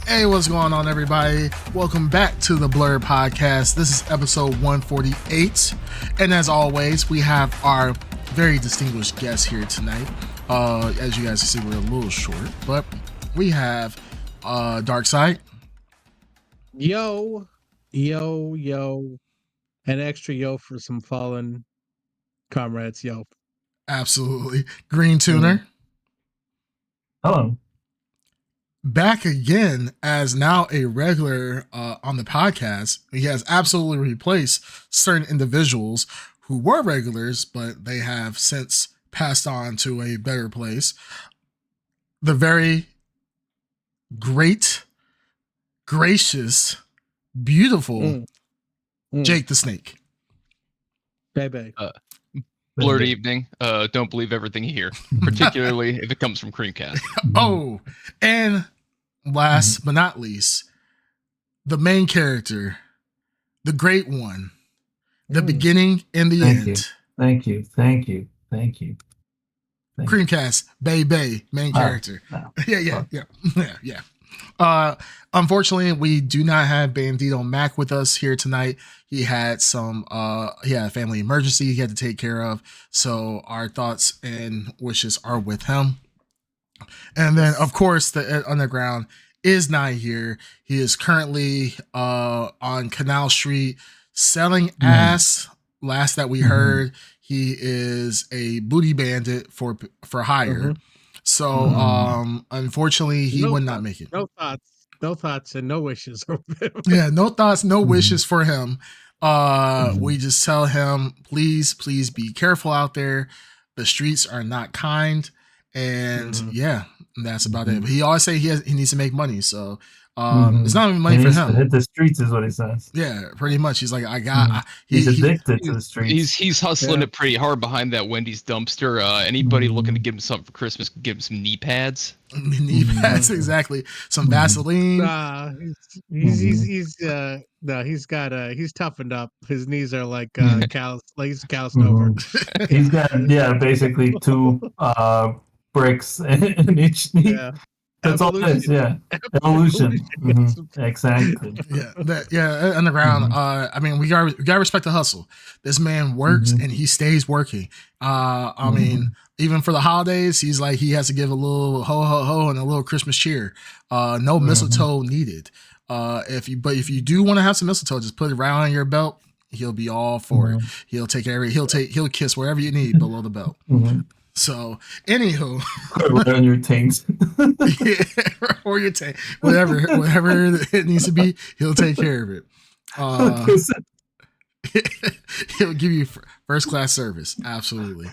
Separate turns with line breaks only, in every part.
Hey, what's going on, everybody? Welcome back to the Blrd podcast. This is episode 148. And as always, we have our very distinguished guest here tonight. As you guys can see, we're a little short, but we have Dark Side.
Yo. An extra yo for some fallen comrades, yo.
Absolutely. Green Tuner.
Hello.
Back again as now a regular on the podcast. He has absolutely replaced certain individuals who were regulars, but they have since passed on to a better place. The very great, gracious, beautiful Jake the Snake.
Baby.
Blurred evening. Don't believe everything you hear, particularly if it comes from Creamcast.
Oh, and last but not least, the main character, the great one, the beginning and the end.
Thank you.
Creamcast, Bay, main character.
No.
Yeah. Unfortunately, we do not have Bandito Mac with us here tonight. He had a family emergency he had to take care of. So our thoughts and wishes are with him. And then, of course, the Underground is not here. He is currently on Canal Street selling ass. Last that we heard, he is a booty bandit for hire. So, unfortunately, he would not make it.
No thoughts, and no wishes.
Yeah, no thoughts, no wishes for him. We just tell him, please be careful out there. The streets are not kind. And yeah, that's about it. But he always say he needs to make money, so it's not even money for him.
Hit the streets is what he says.
Yeah, pretty much. He's like,
he's addicted to the streets.
He's hustling it pretty hard behind that Wendy's dumpster. Anybody looking to give him something for Christmas, give him some knee pads.
Knee pads, exactly. Some Vaseline.
He's toughened up. His knees are like he's calloused over.
He's got basically two bricks in each knee. Yeah. That's all it is, yeah. Evolution. Exactly.
Yeah, Underground. I mean, we gotta respect the hustle. This man works and he stays working. I mean, even for the holidays, he's like he has to give a little ho ho ho and a little Christmas cheer. No mistletoe needed. If you do want to have some mistletoe, just put it right on your belt. He'll be all for it. He'll he'll kiss wherever you need below the belt. So, anywho,
on your taints,
or your tank, whatever it needs to be, he'll take care of it. He'll give you first class service, absolutely.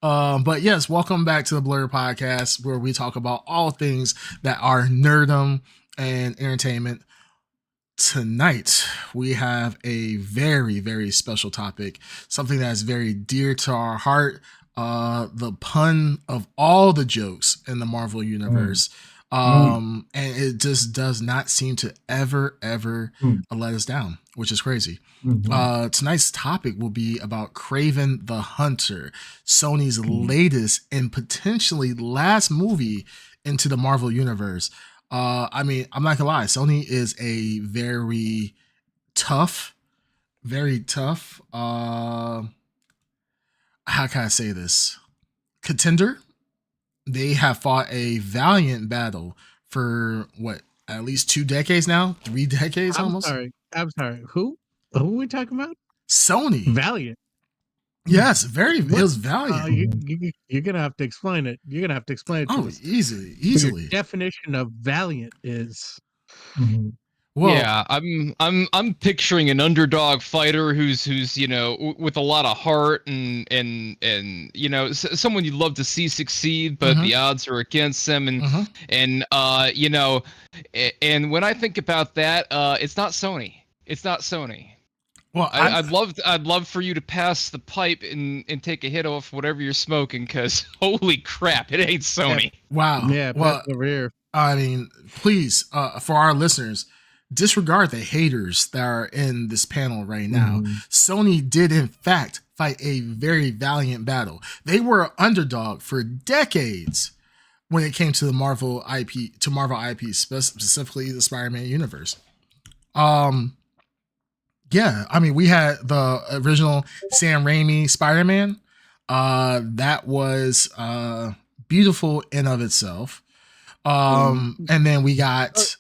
But yes, welcome back to the Blrd podcast, where we talk about all things that are nerdum and entertainment. Tonight, we have a very, very special topic, something that is very dear to our heart. The pun of all the jokes in the Marvel universe. And it just does not seem to ever let us down, which is crazy. Tonight's topic will be about Kraven the Hunter, Sony's latest and potentially last movie into the Marvel universe. I mean, I'm not gonna lie, Sony is a very tough, how can I say this? Contender. They have fought a valiant battle for at least 2 decades now, 3 decades almost.
I'm sorry. Who are we talking about?
Sony.
Valiant.
Yes, it was valiant.
You're gonna have to explain it. You're gonna have to explain it to us.
Easily.
Your definition of valiant is.
Well,
yeah, I'm picturing an underdog fighter who's with a lot of heart and someone you'd love to see succeed, but the odds are against them, and when I think about that, it's not Sony. Well, I'd love for you to pass the pipe and take a hit off whatever you're smoking, because holy crap, it ain't Sony.
Wow.
Yeah. Well, over here.
I mean, please, for our listeners, disregard the haters that are in this panel right now. Sony did in fact fight a very valiant battle. They were an underdog for decades when it came to the Marvel IP, specifically the Spider-Man universe. Yeah, I mean, we had the original Sam Raimi Spider-Man. That was beautiful in of itself. And then we got.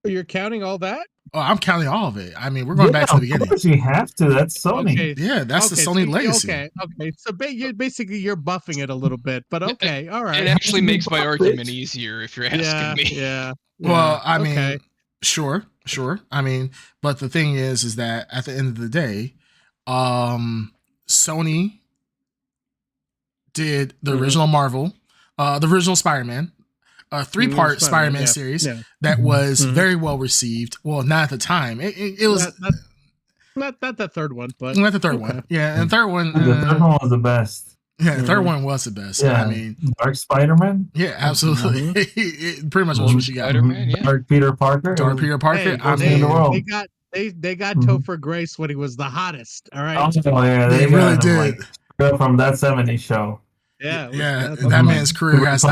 You're counting all that?
Oh, I'm counting all of it. I mean, we're going back to the beginning.
Of course you have to. That's Sony.
Okay.
Yeah, that's the Sony legacy.
Okay. So basically, you're buffing it a little bit, but okay, all right.
It actually makes my argument easier if you're asking me.
Yeah.
Well, I mean, sure. I mean, but the thing is that at the end of the day, Sony did the original Marvel, the original Spider-Man, a 3-part Spider-Man series that was very well received. Well, not at the time. It was
not the third one, but
not the third one. Yeah, and the third one.
The third one was the best.
Yeah, the third one was the best.
Yeah,
I mean,
Dark Spider-Man.
Yeah, absolutely. It pretty much was what you got.
Spider-Man, yeah.
Dark Peter Parker.
Dark Peter Parker.
Hey,
I mean,
they got Topher Grace when he was the hottest. All right.
Oh yeah,
they really did.
From that '70s show.
Yeah.
That man's career has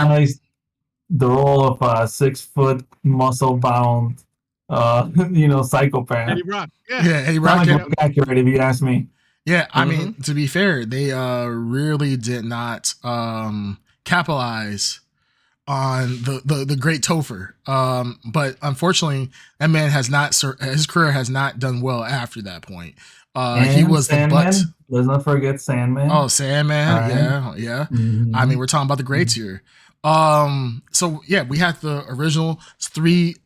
the role of a 6-foot muscle-bound, psychopath.
Eddie Brock.
Eddie Brock.
Accurate, if you ask me.
Yeah, I mean, to be fair, they really did not capitalize on the great Topher. But unfortunately, that man his career has not done well after that point. He was
Sandman.
the butt.
Let's not forget Sandman.
Oh, Sandman. Right. Yeah.
Mm-hmm.
I mean, we're talking about the greats here. So yeah, we had the original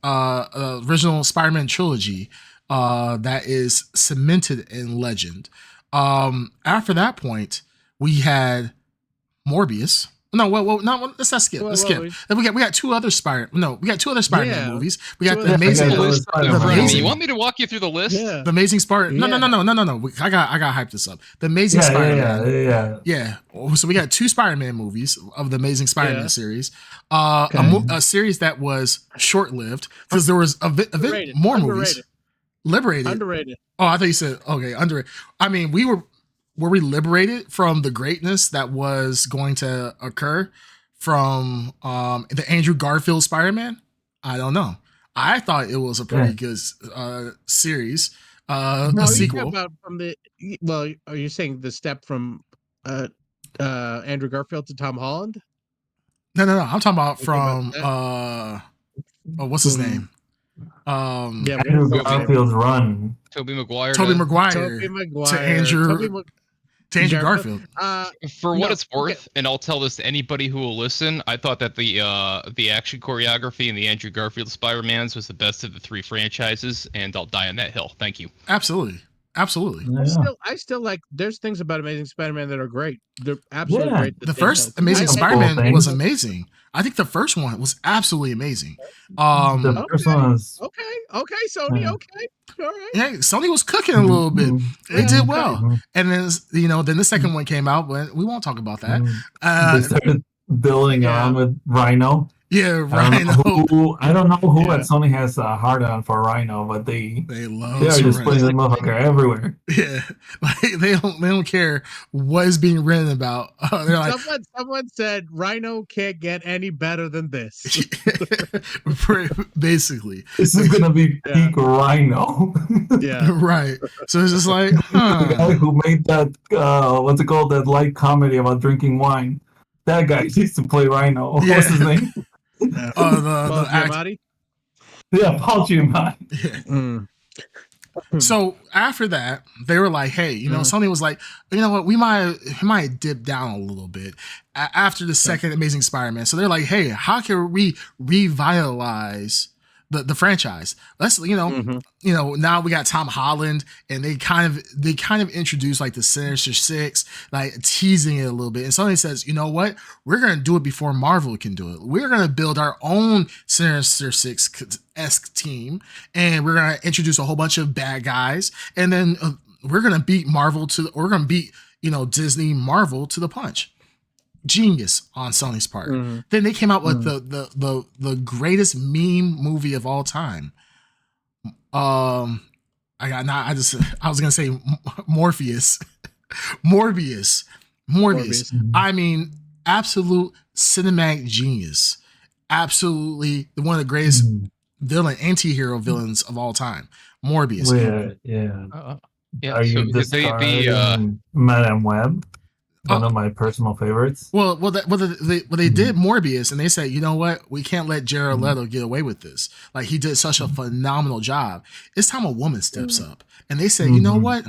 original Spider-Man trilogy that is cemented in legend. After that point, we had Morbius. No, let's not skip. Let's skip. Then we got two other Spider-Man movies. We got the amazing.
You want me to walk you through the list?
Yeah. The Amazing Spider. No. I got hype this up. The Amazing Spider-Man. Yeah. So we got 2 Spider-Man movies of the Amazing Spider-Man series. A series that was short-lived because there was more movies. Liberated.
Underrated.
Oh, I thought you said underrated. I mean, were we liberated from the greatness that was going to occur from the Andrew Garfield Spider-Man? I don't know. I thought it was a pretty good series, a sequel.
Are you saying the step from Andrew Garfield to Tom Holland?
No. I'm talking about from what's his name?
Andrew Garfield's run.
Tobey Maguire to Andrew Garfield.
For what it's worth, and I'll tell this to anybody who will listen, I thought that the action choreography in the Andrew Garfield Spider-Mans was the best of the 3 franchises, and I'll die on that hill. Thank you.
Absolutely.
Yeah.
I still like. There's things about Amazing Spider-Man that are great. They're absolutely great.
The first Amazing Spider-Man was amazing. I think the first one was absolutely amazing.
The first one was
okay, Sony. Okay, all right.
Yeah, Sony was cooking a little bit. They did well, and then then the second one came out, but we won't talk about that.
They started building around with Rhino.
Yeah, Rhino.
I don't know who at Sony has a hard on for Rhino, but they
love.
They are just putting the motherfucker everywhere.
Yeah, like they don't care what is being written about. They're like,
someone said Rhino can't get any better than this.
Basically,
this is gonna be peak Rhino.
Yeah,
right. So it's just like
the guy who made that that light comedy about drinking wine. That guy used to play Rhino.
Yeah.
What's his name?
Paul Giamatti?
Yeah, Paul Giamatti.
Yeah. So after that, they were like, "Hey, Sony was like, you know what? We might dip down a little bit after the second Amazing Spider-Man." So they're like, "Hey, how can we revitalize the franchise? Let's now we got Tom Holland, and they kind of introduced like the Sinister Six, like teasing it a little bit. And Sony says, you know what? We're gonna do it before Marvel can do it. We're gonna build our own Sinister Six-esque team, and we're gonna introduce a whole bunch of bad guys, and then we're gonna beat Disney Marvel to the punch." Genius on Sony's part. Then they came out with the greatest meme movie of all time. I was gonna say Morpheus. Morbius. I mean, absolute cinematic genius. Absolutely one of the greatest anti-hero villains of all time. Morbius.
Yeah.
Yeah.
Are you discarding Madame Web? One of my personal favorites.
Well, they did Morbius, and they said, you know what? We can't let Jared Leto get away with this. Like, he did such a phenomenal job. It's time a woman steps up. And they said, you know what?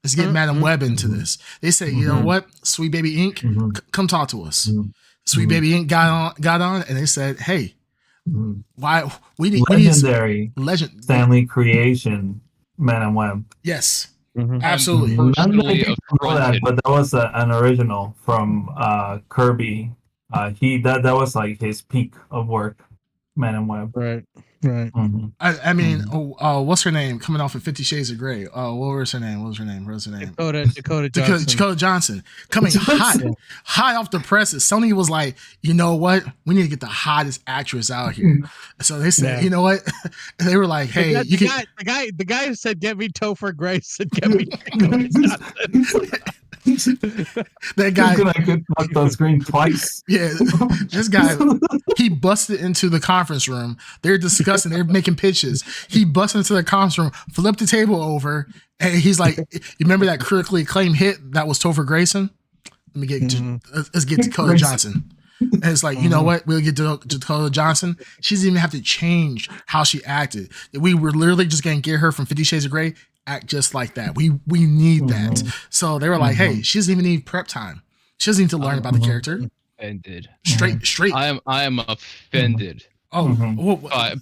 Let's get Madame Web into this. They said, you know what? Sweet Baby Inc., come talk to us. Sweet Baby Inc. got on, and they said, hey, why we need legend
Stanley creation, Madame Web.
Yes. Absolutely.
Not many people know that, but that was an original from Kirby. That was like his peak of work, Madame Web.
Right.
I mean, what's her name? Coming off of 50 Shades of Grey. What was her name? Dakota Johnson. Coming hot off the presses. Sony was like, you know what? We need to get the hottest actress out here. So they said, you know what? They were like, hey,
the guy who said, get me Topher Grace said, get me Dakota Johnson.
That guy
could knock the screen twice.
Yeah, this guy, he busted into the conference room. They're discussing, they're making pitches. He busted into the conference room, flipped the table over, and he's like, "You remember that critically acclaimed hit that was Topher Grayson? Let's get Dakota Johnson." And it's like, you know what? We'll get Dakota Johnson. She doesn't even have to change how she acted. We were literally just gonna get her from 50 Shades of Grey. Act just like that. We need that. So they were like, hey, she doesn't even need prep time. She doesn't need to learn about the character.
Offended.
Straight.
I am offended. By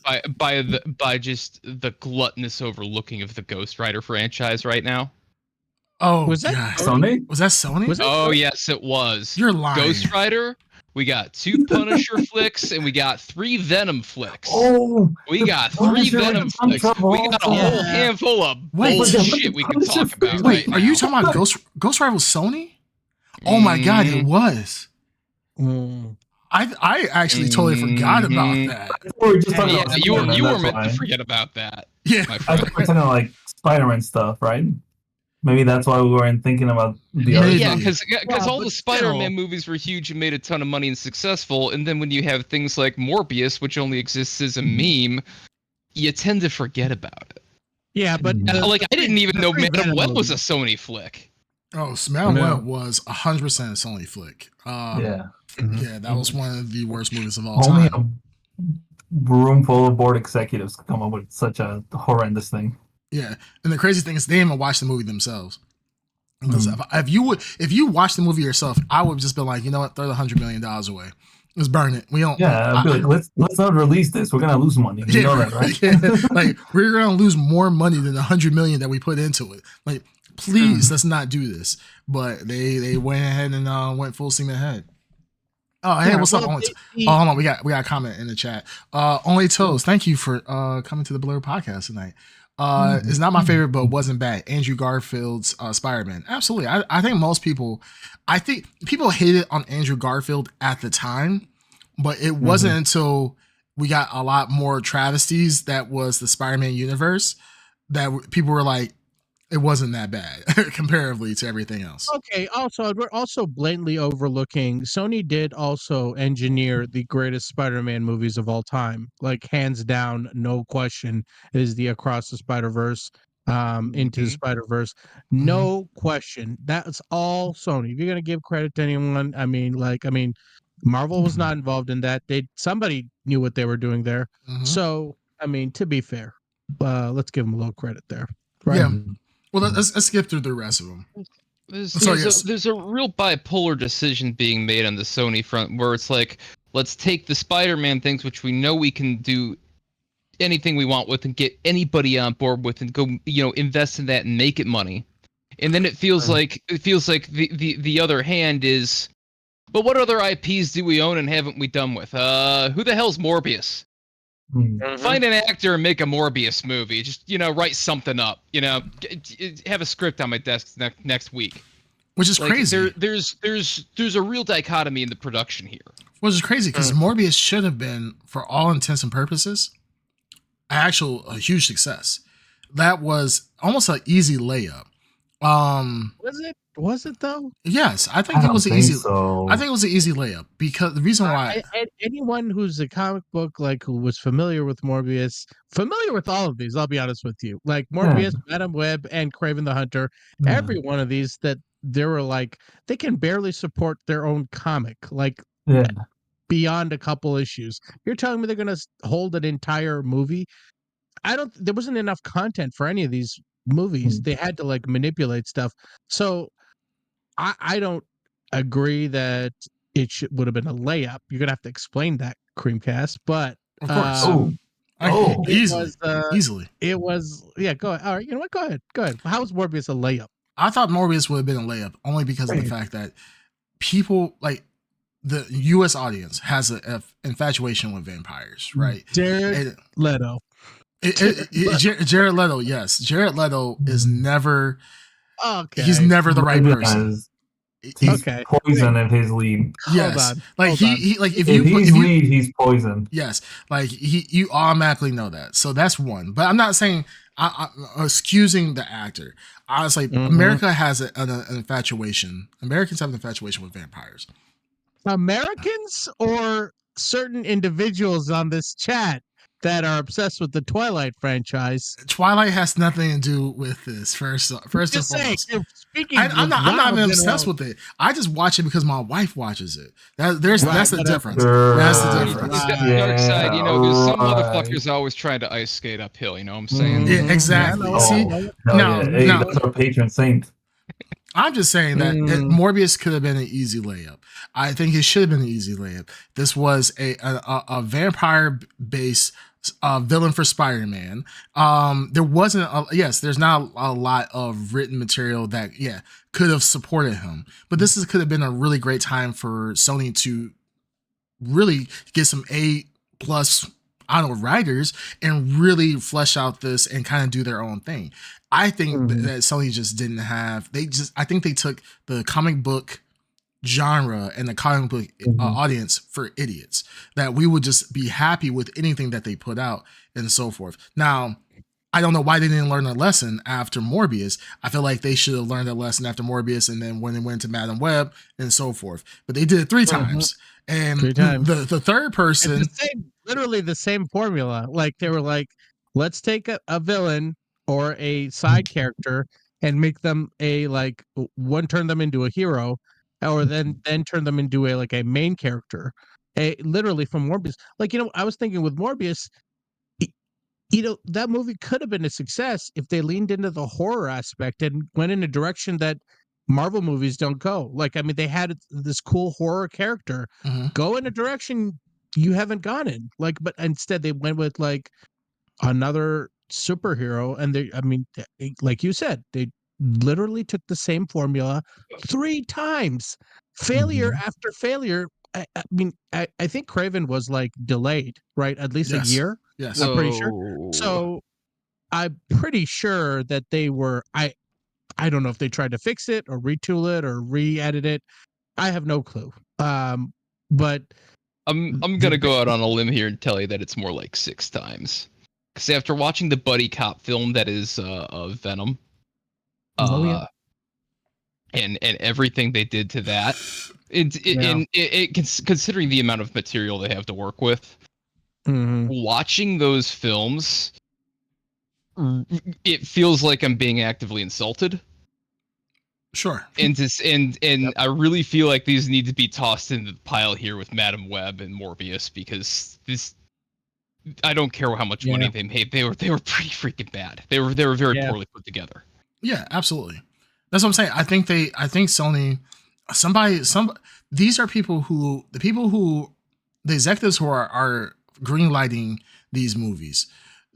just the gluttonous overlooking of the Ghost Rider franchise right now.
Oh,
was that
Sony?
Was that Sony?
Yes, it was.
You're lying.
Ghost Rider. We got 2 Punisher flicks, and we got 3 Venom flicks.
Oh,
we got 3 Venom flicks. We got a whole handful of bullshit we can talk about.
Wait, are you talking about Ghost Rider was Sony? Oh my God, it was. I actually totally forgot about that.
You were meant to forget about that.
Yeah,
I think we're talking like Spider-Man stuff, right? Maybe that's why we weren't thinking about the other.
Yeah, because all the Spider-Man movies were huge and made a ton of money and successful, and then when you have things like Morbius, which only exists as a meme, you tend to forget about it.
Yeah, but
I didn't even know Madame Web was a Sony flick.
Oh, Madame Web was 100% a Sony flick. Yeah, that was one of the worst movies of all time.
Only a room full of board executives could come up with such a horrendous thing.
Yeah, and the crazy thing is they didn't even watch the movie themselves. Because if you watch the movie yourself, I would have just been like, you know what, throw the $100 million away. Let's burn it. We don't.
Yeah, I'd be like, let's not release this. We're gonna lose money. You know that, right?
Yeah, like we're gonna lose more money than the $100 million that we put into it. Like, please, let's not do this. But they went ahead and went full steam ahead. Oh, hey, what's up? Hold on, we got a comment in the chat. Only Toes, thank you for coming to the Blrd podcast tonight. It's not my favorite, but wasn't bad. Andrew Garfield's Spider-Man. Absolutely. I think people hated on Andrew Garfield at the time, but it wasn't until we got a lot more travesties that was the Spider-Man universe that people were like, it wasn't that bad comparatively to everything else.
Okay. Also, we're also blatantly overlooking Sony did also engineer the greatest Spider-Man movies of all time. Like, hands down, no question, is the Across the Spider-Verse, Into the Spider-Verse. No question. That's all Sony. If you're gonna give credit to anyone, I mean, Marvel was not involved in that. Somebody knew what they were doing there. So, I mean, to be fair, let's give them a little credit there. Right?
Yeah. Well, let's skip through the rest of them.
There's a real bipolar decision being made on the Sony front where it's like, let's take the Spider-Man things, which we know we can do anything we want with and get anybody on board with and go, invest in that and make it money. And then it feels like the other hand is, but what other IPs do we own and haven't we done with? Who the hell's Morbius? Find an actor and make a Morbius movie. Just write something up. Have a script on my desk next week.
Which is crazy.
There's a real dichotomy in the production here.
Which is crazy because Morbius should have been, for all intents and purposes, a huge success. That was almost an easy layup.
Was it though?
Yes, I think it was an easy. I think it was an easy layup because the reason why
Anyone who's a comic book who was familiar with Morbius, familiar with all of these, I'll be honest with you, like Morbius, Madam Web, and Kraven the Hunter, every one of these that they were they can barely support their own comic, beyond a couple issues. You're telling me they're going to hold an entire movie? There wasn't enough content for any of these movies. They had to manipulate stuff. So I don't agree that it would have been a layup. You're gonna have to explain that, Creamcast. But
of course, easily.
It was Go ahead. All right, you know what? Go ahead. How was Morbius a layup?
I thought Morbius would have been a layup only because of the fact that people the U.S. audience has an infatuation with vampires, right?
Jared Leto.
Jared Leto, yes. Jared Leto is never. Okay. He's never the right person.
He's poison in his lead.
Yes, if
he's lead, he's poison.
Yes, you automatically know that. So that's one. But I'm not saying I'm excusing the actor. I was America has an infatuation. Americans have an infatuation with vampires.
Americans or certain individuals on this chat that are obsessed with the Twilight franchise.
Twilight has nothing to do with this. First and foremost, I'm not even obsessed with it. I just watch it because my wife watches it. That's the difference. That's the difference.
Dark side, because some motherfuckers always trying to ice skate uphill. You know what I'm saying?
Yeah, exactly. See,
that's our patron saint.
I'm just saying that Morbius could have been an easy layup. I think it should have been an easy layup. This was a vampire-based villain for Spider-Man. There wasn't there's not a lot of written material that could have supported him, but this could have been a really great time for Sony to really get some A+ writers and really flesh out this and kind of do their own thing. I think that Sony just didn't have. I think they took the comic book genre and the comic book audience for idiots, that we would just be happy with anything that they put out and so forth. Now, I don't know why they didn't learn a lesson after Morbius. I feel like they should have learned a lesson after Morbius and then when they went to Madam Web and so forth. But they did it 3 times. And the third person,
literally the same formula. They were let's take a villain or a side character and make them turn them into a hero, or then turn them into a main character. Literally from Morbius. I was thinking with Morbius, that movie could have been a success if they leaned into the horror aspect and went in a direction that Marvel movies don't go. They had this cool horror character. Go in a direction you haven't gone in. But instead they went with another superhero, and like you said, they literally took the same formula 3 times, failure after failure. I think Kraven was delayed, right? At least a year.
Yes,
I'm pretty sure. So I'm pretty sure that they were. I don't know if they tried to fix it or retool it or re-edit it. I have no clue. But
I'm gonna go out on a limb here and tell you that it's more like 6 times. Because after watching the buddy cop film that is Venom, and everything they did to that, considering the amount of material they have to work with, watching those films, it feels like I'm being actively insulted.
Sure.
And I really feel like these need to be tossed into the pile here with Madam Web and Morbius, because I don't care how much money they made. They were pretty freaking bad. They were very poorly put together.
Yeah, absolutely. That's what I'm saying. I think Sony, these are the executives who are greenlighting these movies.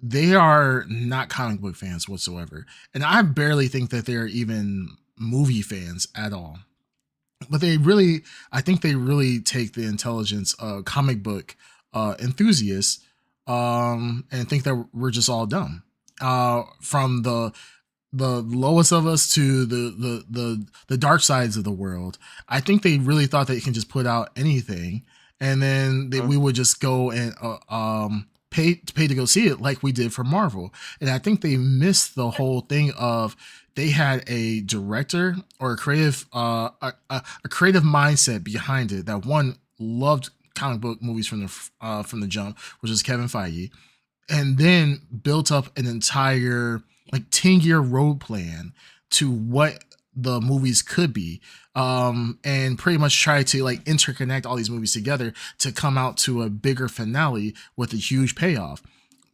They are not comic book fans whatsoever. And I barely think that they're even movie fans at all. But I think they really take the intelligence of comic book enthusiasts and think that we're just all dumb. From the lowest of us to the dark sides of the world. I think they really thought they can just put out anything, and then we would just go and pay to go see it like we did for Marvel. And I think they missed the whole thing of they had a director or a creative a creative mindset behind it that one loved comic book movies from the jump, which is Kevin Feige, and then built up an entire like 10-year road plan to what the movies could be, and pretty much try to like interconnect all these movies together to come out to a bigger finale with a huge payoff.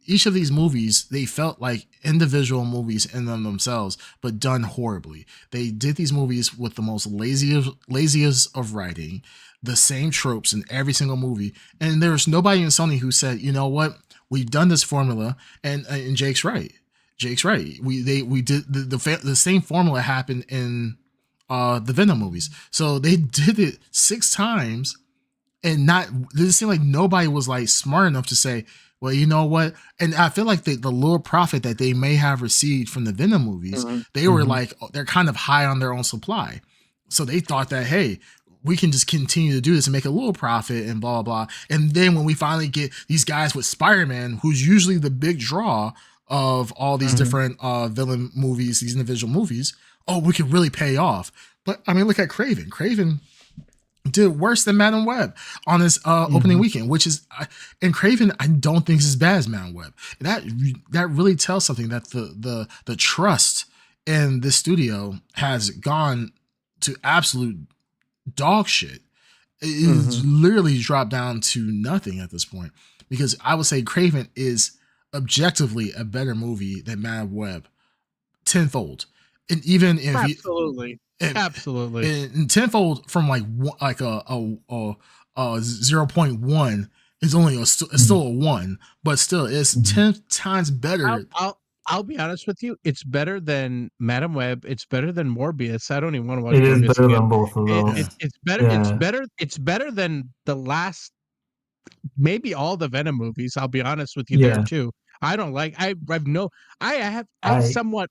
Each of these movies, they felt like individual movies in them themselves, but done horribly. They did these movies with the most laziest of writing, the same tropes in every single movie, and there's nobody in Sony who said, you know what, we've done this formula, and Jake's right. Jake's right. We did the same formula happened in the Venom movies, so they did it 6 times, and not it seemed like nobody was like smart enough to say, well, you know what? And I feel like the little profit that they may have received from the Venom movies, they were like, they're kind of high on their own supply. So they thought that, hey, we can just continue to do this and make a little profit and blah, blah, blah. And then when we finally get these guys with Spider-Man, who's usually the big draw of all these different villain movies, these individual movies, oh, we could really pay off. But I mean, look at Kraven. Kraven did worse than Madam Web on this opening weekend, which is, and Kraven, I don't think is as bad as Madam Web. That really tells something that the trust in the studio has gone to absolute dog shit. It's literally dropped down to nothing at this point, because I would say Kraven is objectively a better movie than Madam Web tenfold. And even if
absolutely. And
tenfold from like a 0.1 is only it's still a 1, but still it's 10 times better.
I'll be honest with you. It's better than Madam Web. It's better than Morbius. I don't even want to watch
It
Morbius
is better
again.
than both of those.
It's better. Yeah. It's better than the last, maybe all the Venom movies. I'll be honest with you there too. I don't like. I somewhat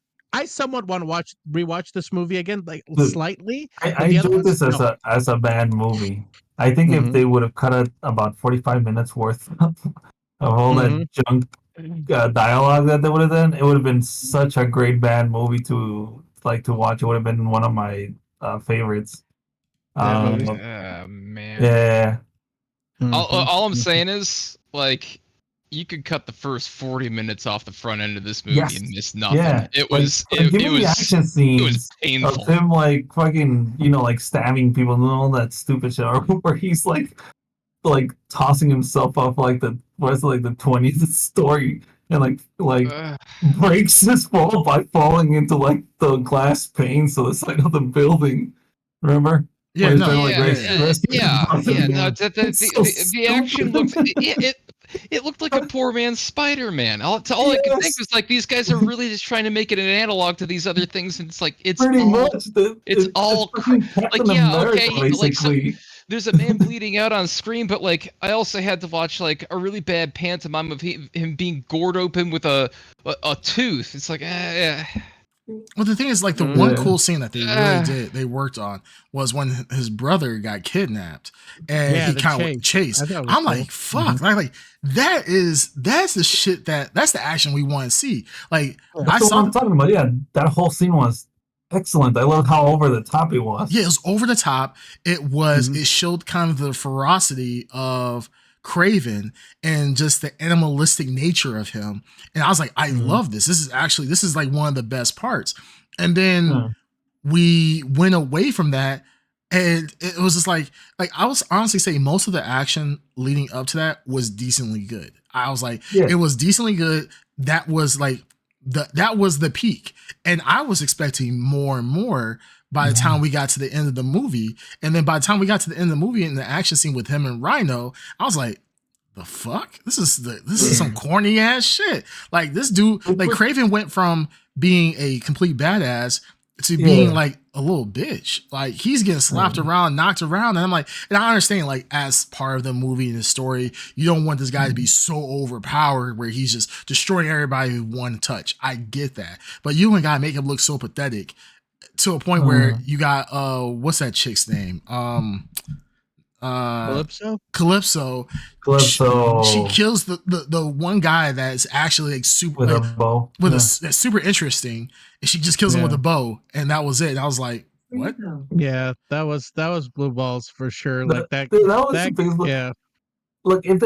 want to rewatch this movie again, like slightly.
I judge this as a bad movie. I think if they would have cut it about 45 minutes worth of all that junk dialogue that they would have done, it would have been such a great bad movie to watch. It would have been one of my favorites.
Man.
Yeah.
All I'm saying is, like, you could cut the first 40 minutes off the front end of this movie and miss nothing.
Yeah.
It was
action scenes.
It was painful.
Of him like fucking, like stabbing people and all that stupid shit, or where he's like tossing himself off like the 20th story and like breaks his fall by falling into like the glass pane to the side of the building. Remember?
Yeah,
no, the action looked it looked like a poor man's Spider-Man. All I could think was like, these guys are really just trying to make it an analog to these other things, and it's like it's
pretty
all,
much
it's all like
basically.
There's a man bleeding out on screen, but like I also had to watch like a really bad pantomime of him being gored open with a tooth. It's like
Well, the thing is, like, the one cool scene that they worked on was when his brother got kidnapped and he kind of chased. I'm like, fuck, like that's the shit that's the action we want to see. Like,
that's what I'm talking about. Yeah, that whole scene was excellent. I love how over the top it was.
Yeah, it was over the top. It was. It showed kind of the ferocity of Kraven and just the animalistic nature of him, and I was like, I love this. This is like one of the best parts. And then we went away from that, and it was just like I was honestly saying most of the action leading up to that was decently good. I was like, it was decently good. That was like that was the peak, and I was expecting more and more by the time we got to the end of the movie. And then by the time we got to the end of the movie and the action scene with him and Rhino, I was like, the fuck? This is some corny ass shit. Like, this dude, like, Kraven went from being a complete badass to being like a little bitch. Like, he's getting slapped around, knocked around, and I'm like, and I understand, like, as part of the movie and the story, you don't want this guy to be so overpowered where he's just destroying everybody with one touch. I get that. But you ain't gotta make him look so pathetic to a point where you got what's that chick's name? Calypso. She kills the one guy that's actually like super
with
like,
a bow.
that's super interesting, and she just kills him with a bow, and that was it. And I was like, what?
Yeah, that was blue balls for sure. Like that.
Dude, that was the thing.
Yeah.
Look, if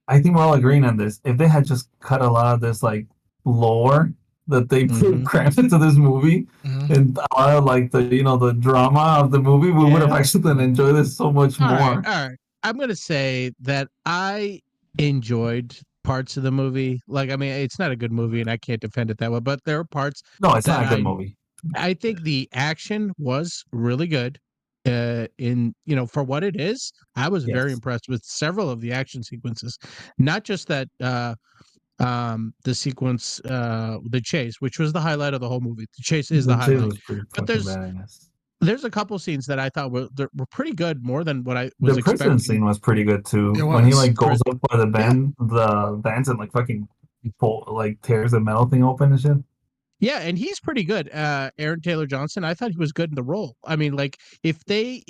I think we're all agreeing on this. If they had just cut a lot of this like lore that they crammed into this movie, and a lot of like the the drama of the movie, we would have actually then enjoyed this so much more.
All right. I'm gonna say that I enjoyed parts of the movie. Like, I mean, it's not a good movie, and I can't defend it that way. But there are parts.
No, it's not a good movie.
I think the action was really good. In for what it is, I was very impressed with several of the action sequences. Not just that the sequence, the chase, which was the highlight of the whole movie. The chase is the highlight.
Was pretty
but
badass.
there's a couple scenes that I thought were pretty good, more than what I was
expecting. The prison scene was pretty good too. When he like goes up by the vents and like fucking tears the metal thing open and shit.
Yeah, and he's pretty good. Aaron Taylor Johnson, I thought he was good in the role. I mean, like if the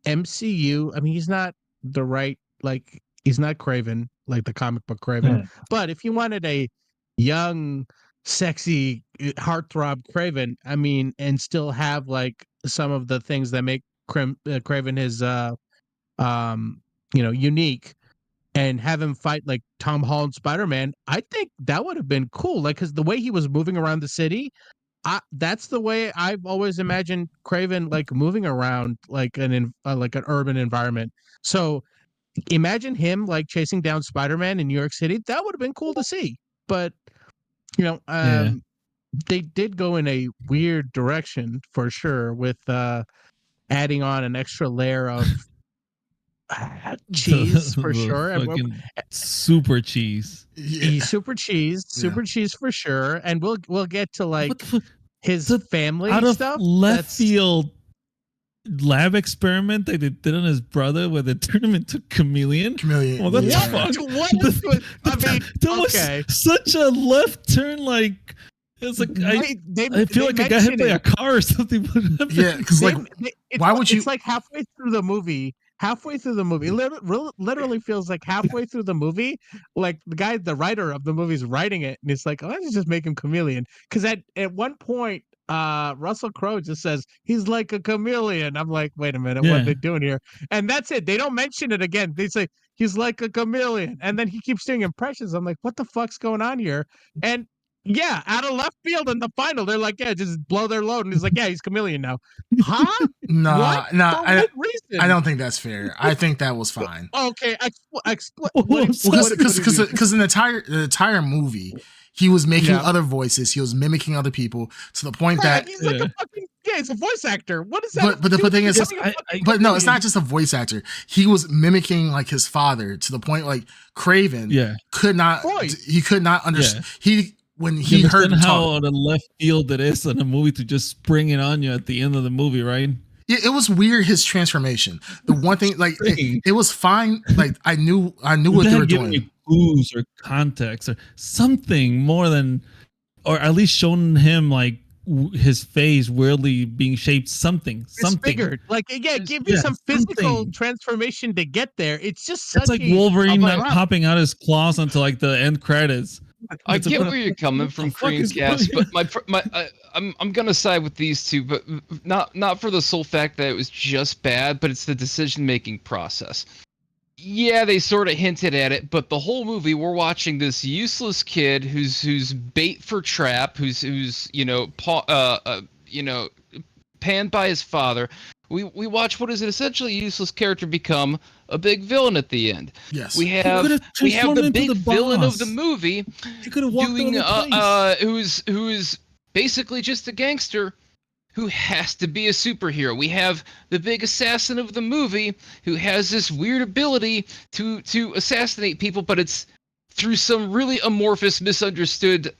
MCU, I mean, he's not the right, like he's not Kraven, like the comic book Kraven. But if you wanted a young, sexy, heartthrob Kraven, I mean, and still have like some of the things that make Kraven his unique, and have him fight like Tom Holland Spider-Man, I think that would have been cool. Like, because the way he was moving around the city, that's the way I've always imagined Kraven like moving around like an urban environment. So imagine him like chasing down Spider-Man in New York City. That would have been cool to see. But they did go in a weird direction for sure with adding on an extra layer of cheese for sure.
Super cheese.
Super cheese for sure. And we'll get to like his family
out of
stuff.
Left field lab experiment that they did on his brother where they turned him into chameleon.
Well,
what the fuck? That was such a left turn. Like it's like I feel like I got hit by a car or something.
Yeah, because like why would you?
It's like halfway through the movie, literally feels like halfway through the movie, like the writer of the movie is writing it, and it's like, oh, let's just make him chameleon. Because at one point, Russell Crowe just says he's like a chameleon. I'm like, wait a minute, what are they doing here? And that's it. They don't mention it again. They say he's like a chameleon, and then he keeps doing impressions. I'm like, what the fuck's going on here? And yeah, out of left field in the final, they're like, yeah, just blow their load. And he's like, yeah, he's chameleon now. Huh?
No, I don't think that's fair. I think that was fine.
Okay, explain.
Because in the entire movie, he was making other voices. He was mimicking other people to the point that
he's like a fucking he's a voice actor. What is that?
But the thing is, but no, it's not just a voice actor. He was mimicking like his father to the point like Kraven could not. He could not understand. When he heard
how the left field it is in a movie to just spring it on you at the end of the movie, right?
Yeah, it was weird, his transformation. The one thing, like, it was fine. Like, I knew what they were doing.
You clues or context or something more than, or at least showing him like his face weirdly being shaped. Something.
Like, give me some physical transformation to get there. It's just
it's like Wolverine not popping out his claws until like the end credits.
I get where you're coming from, Creamcast, but I'm gonna side with these two, but not for the sole fact that it was just bad, but it's the decision-making process. Yeah, they sort of hinted at it, but the whole movie we're watching this useless kid who's bait for trap, who's panned by his father. We watch what is an essentially useless character become a big villain at the end.
Yes,
we have the big villain of the movie who's basically just a gangster who has to be a superhero. We have the big assassin of the movie who has this weird ability to assassinate people, but it's through some really amorphous, misunderstood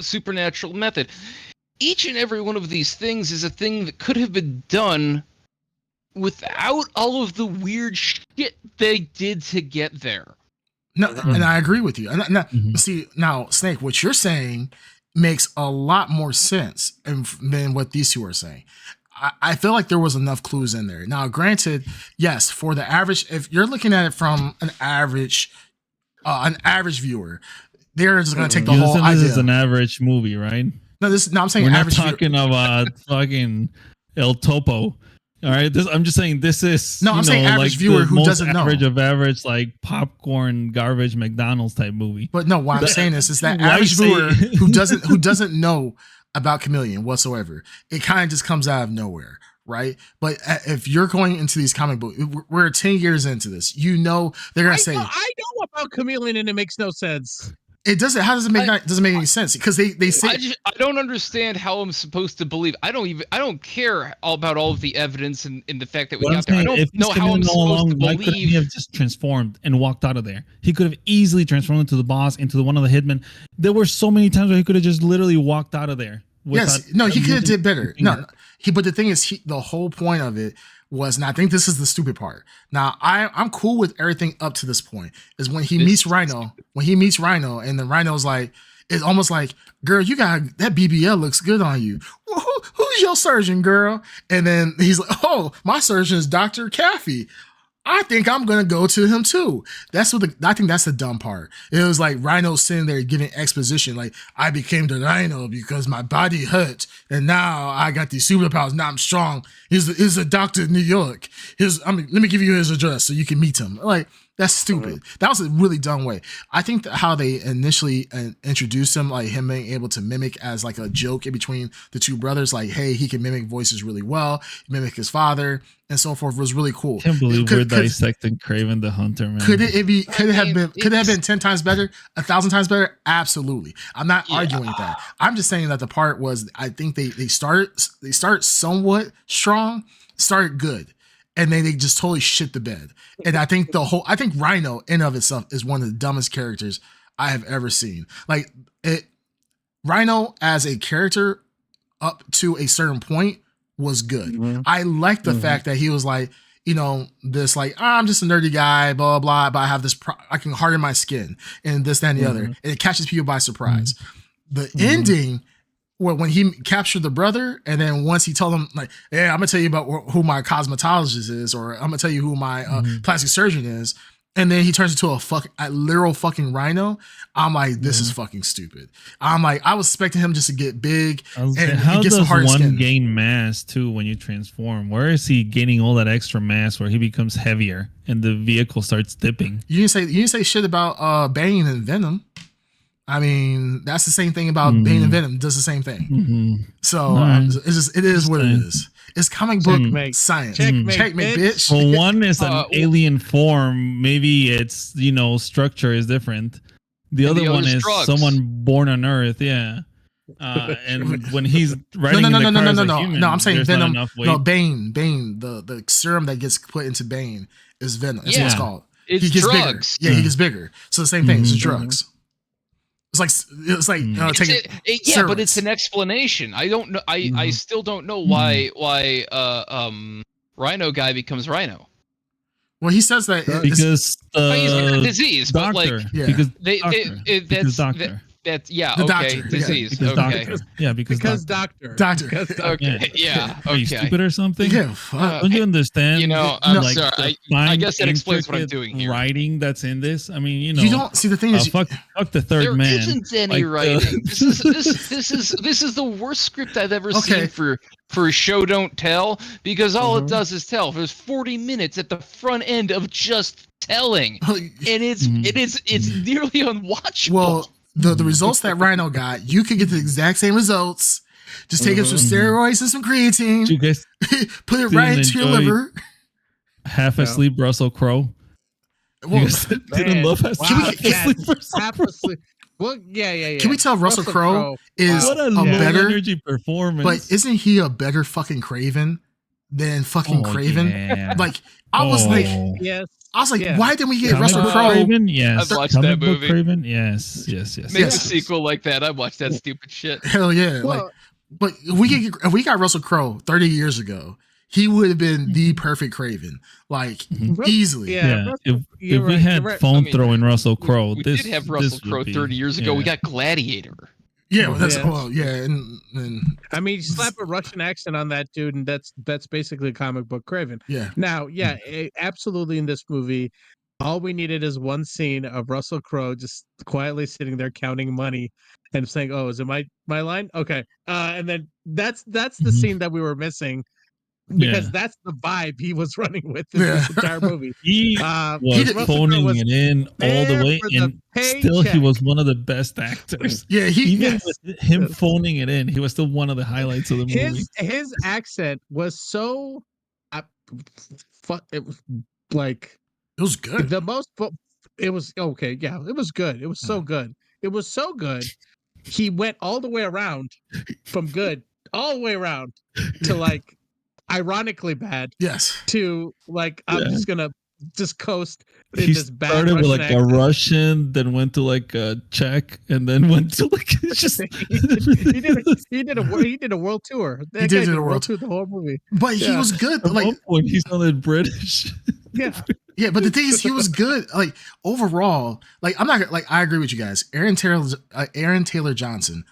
supernatural method. Each and every one of these things is a thing that could have been done without all of the weird shit they did to get there.
No, and I agree with you. See, now, Snake, what you're saying makes a lot more sense than what these two are saying. I feel like there was enough clues in there. Now, granted, yes, for the average, if you're looking at it from an average viewer, they're just going to take the whole idea.
This is an average movie, right?
No, I'm saying
we're
average.
Not talking about fucking El Topo. All right, I'm just saying this is.
No, I'm saying average viewer who doesn't know.
Average, like popcorn, garbage, McDonald's type movie.
But no, what I'm saying is that average viewer who doesn't know about Chameleon whatsoever. It kind of just comes out of nowhere, right? But if you're going into these comic books, we're 10 years into this. You know they're gonna say,
I know about Chameleon, and it makes no sense.
It doesn't. How does it make? Doesn't make any sense because they say.
I don't understand how I'm supposed to believe. I don't care about all of the evidence and the fact that we got there. I don't know how I'm supposed to believe.
Why couldn't he have just transformed and walked out of there? He could have easily transformed into the boss, into one of the hitmen. There were so many times where he could have just literally walked out of there.
Yes, no, he could have did better. No, but the thing is, the whole point of it was, and I think this is the stupid part. Now, I'm cool with everything up to this point. Is when he meets Rhino. When he meets Rhino, and then Rhino's like, it's almost like, girl, you got that BBL looks good on you. Well, who's your surgeon, girl? And then he's like, oh, my surgeon is Dr. Caffey. I think I'm gonna go to him too. That's what I think that's the dumb part. It was like Rhino sitting there giving exposition, like I became the Rhino because my body hurt, and now I got these superpowers. Now I'm strong. He's a doctor in New York. Let me give you his address so you can meet him. Like that's stupid. That was a really dumb way. I think that how they initially introduced him, like him being able to mimic as like a joke in between the two brothers, like hey, he can mimic voices really well, mimic his father, and so forth, was really cool.
I can't believe we're dissecting Kraven the Hunter, man.
Could it have been 10 times better, 1,000 times better? Absolutely. I'm not arguing with that. I'm just saying that the part was, I think they started somewhat strong, started good, and then they just totally shit the bed. And I think Rhino in of itself is one of the dumbest characters I have ever seen. Like Rhino as a character up to a certain point was good. Mm-hmm. I like the fact that he was like, this like, I'm just a nerdy guy, blah, blah, but I have this, I can harden my skin and this, that, and the other. And it catches people by surprise. The ending, when he captured the brother, and then once he told him like, yeah, I'm gonna tell you about who my cosmetologist is, or I'm gonna tell you who my plastic surgeon is. And then he turns into a literal fucking rhino. I'm like, this is fucking stupid. I'm like, I was expecting him just to get big and get some hard skin.
How does one gain mass too when you transform? Where is he gaining all that extra mass where he becomes heavier and the vehicle starts dipping?
You didn't say shit about Bane and Venom. I mean, that's the same thing about Bane and Venom. Does the same thing. So it is what it is. It's comic book science. Checkmate, bitch.
Well, one is an alien form. Maybe its structure is different. The other one is drugs. Someone born on Earth. Yeah. And when he's riding in the car as a human,
no, I'm saying Venom. No, Bane. The serum that gets put into Bane is Venom. That's what it's called.
He
gets
drugs.
Bigger. Yeah, he gets bigger. So the same thing. It's drugs. It's like
but it's an explanation. I don't know. I still don't know why Rhino guy becomes Rhino.
Well, he says that
because
he's got a disease,
doctor,
but like
because
that's
doctor.
That's
doctor.
Disease.
Okay.
Because doctor.
Okay. Yeah.
Are you stupid or something?
Yeah.
Don't you understand?
I'm sorry. I guess that explains what I'm doing here.
Writing that's in this. I mean,
you don't see the thing is
fuck the third man.
There isn't any writing. This is the worst script I've ever seen for a show don't tell, because all it does is tell. There's 40 minutes at the front end of just telling, and it's nearly unwatchable.
Well, the results that Rhino got, you could get the exact same results. Just take some steroids and some creatine.
You guys
put it right into your liver.
Half asleep Russell Crowe.
Well,
didn't love
half asleep. Well, yeah.
Can we tell Russell Crowe is a better
energy performance?
But isn't he a better fucking Kraven than fucking Kraven?
Yeah.
Like I was like,
yes.
I was like, why didn't we get Russell Crowe?
Yes.
I've watched that movie.
Kraven? Yes.
Make a sequel like that. I watched that stupid shit.
Hell yeah!
Well,
but if we got Russell Crowe 30 years ago, he would have been the perfect Kraven, like easily.
Yeah. If we had phone throwing Russell Crowe,
we did have Russell Crowe 30 years ago. We got Gladiator.
Yeah, well, and
I mean, you slap a Russian accent on that dude, and that's basically comic book Kraven.
yeah.
Now, absolutely in this movie, all we needed is one scene of Russell Crowe just quietly sitting there counting money and saying, "Oh, is it my line?" Okay, and then that's the scene that we were missing because that's the vibe he was running with in this entire movie.
He was phoning it in all the way, and still he was one of the best actors.
Yeah,
even with him phoning it in, he was still one of the highlights of the movie.
His accent was so, it was like
it was good.
The most, it was okay. Yeah, it was good. It was so good. It was so good. He went all the way around from good all the way around to like ironically bad.
Yes.
To like I'm just gonna just coast in
he
this bad
started
Russian
with like
accent.
a Russian, then went to like a Czech, and then went to like just
he did a world tour. That
he
did
a world
tour the whole movie.
But he was good.
At
like
one point, he sounded British.
Yeah.
Yeah, but the thing is, he was good. Like overall, like I'm not like I agree with you guys. Aaron Taylor Johnson.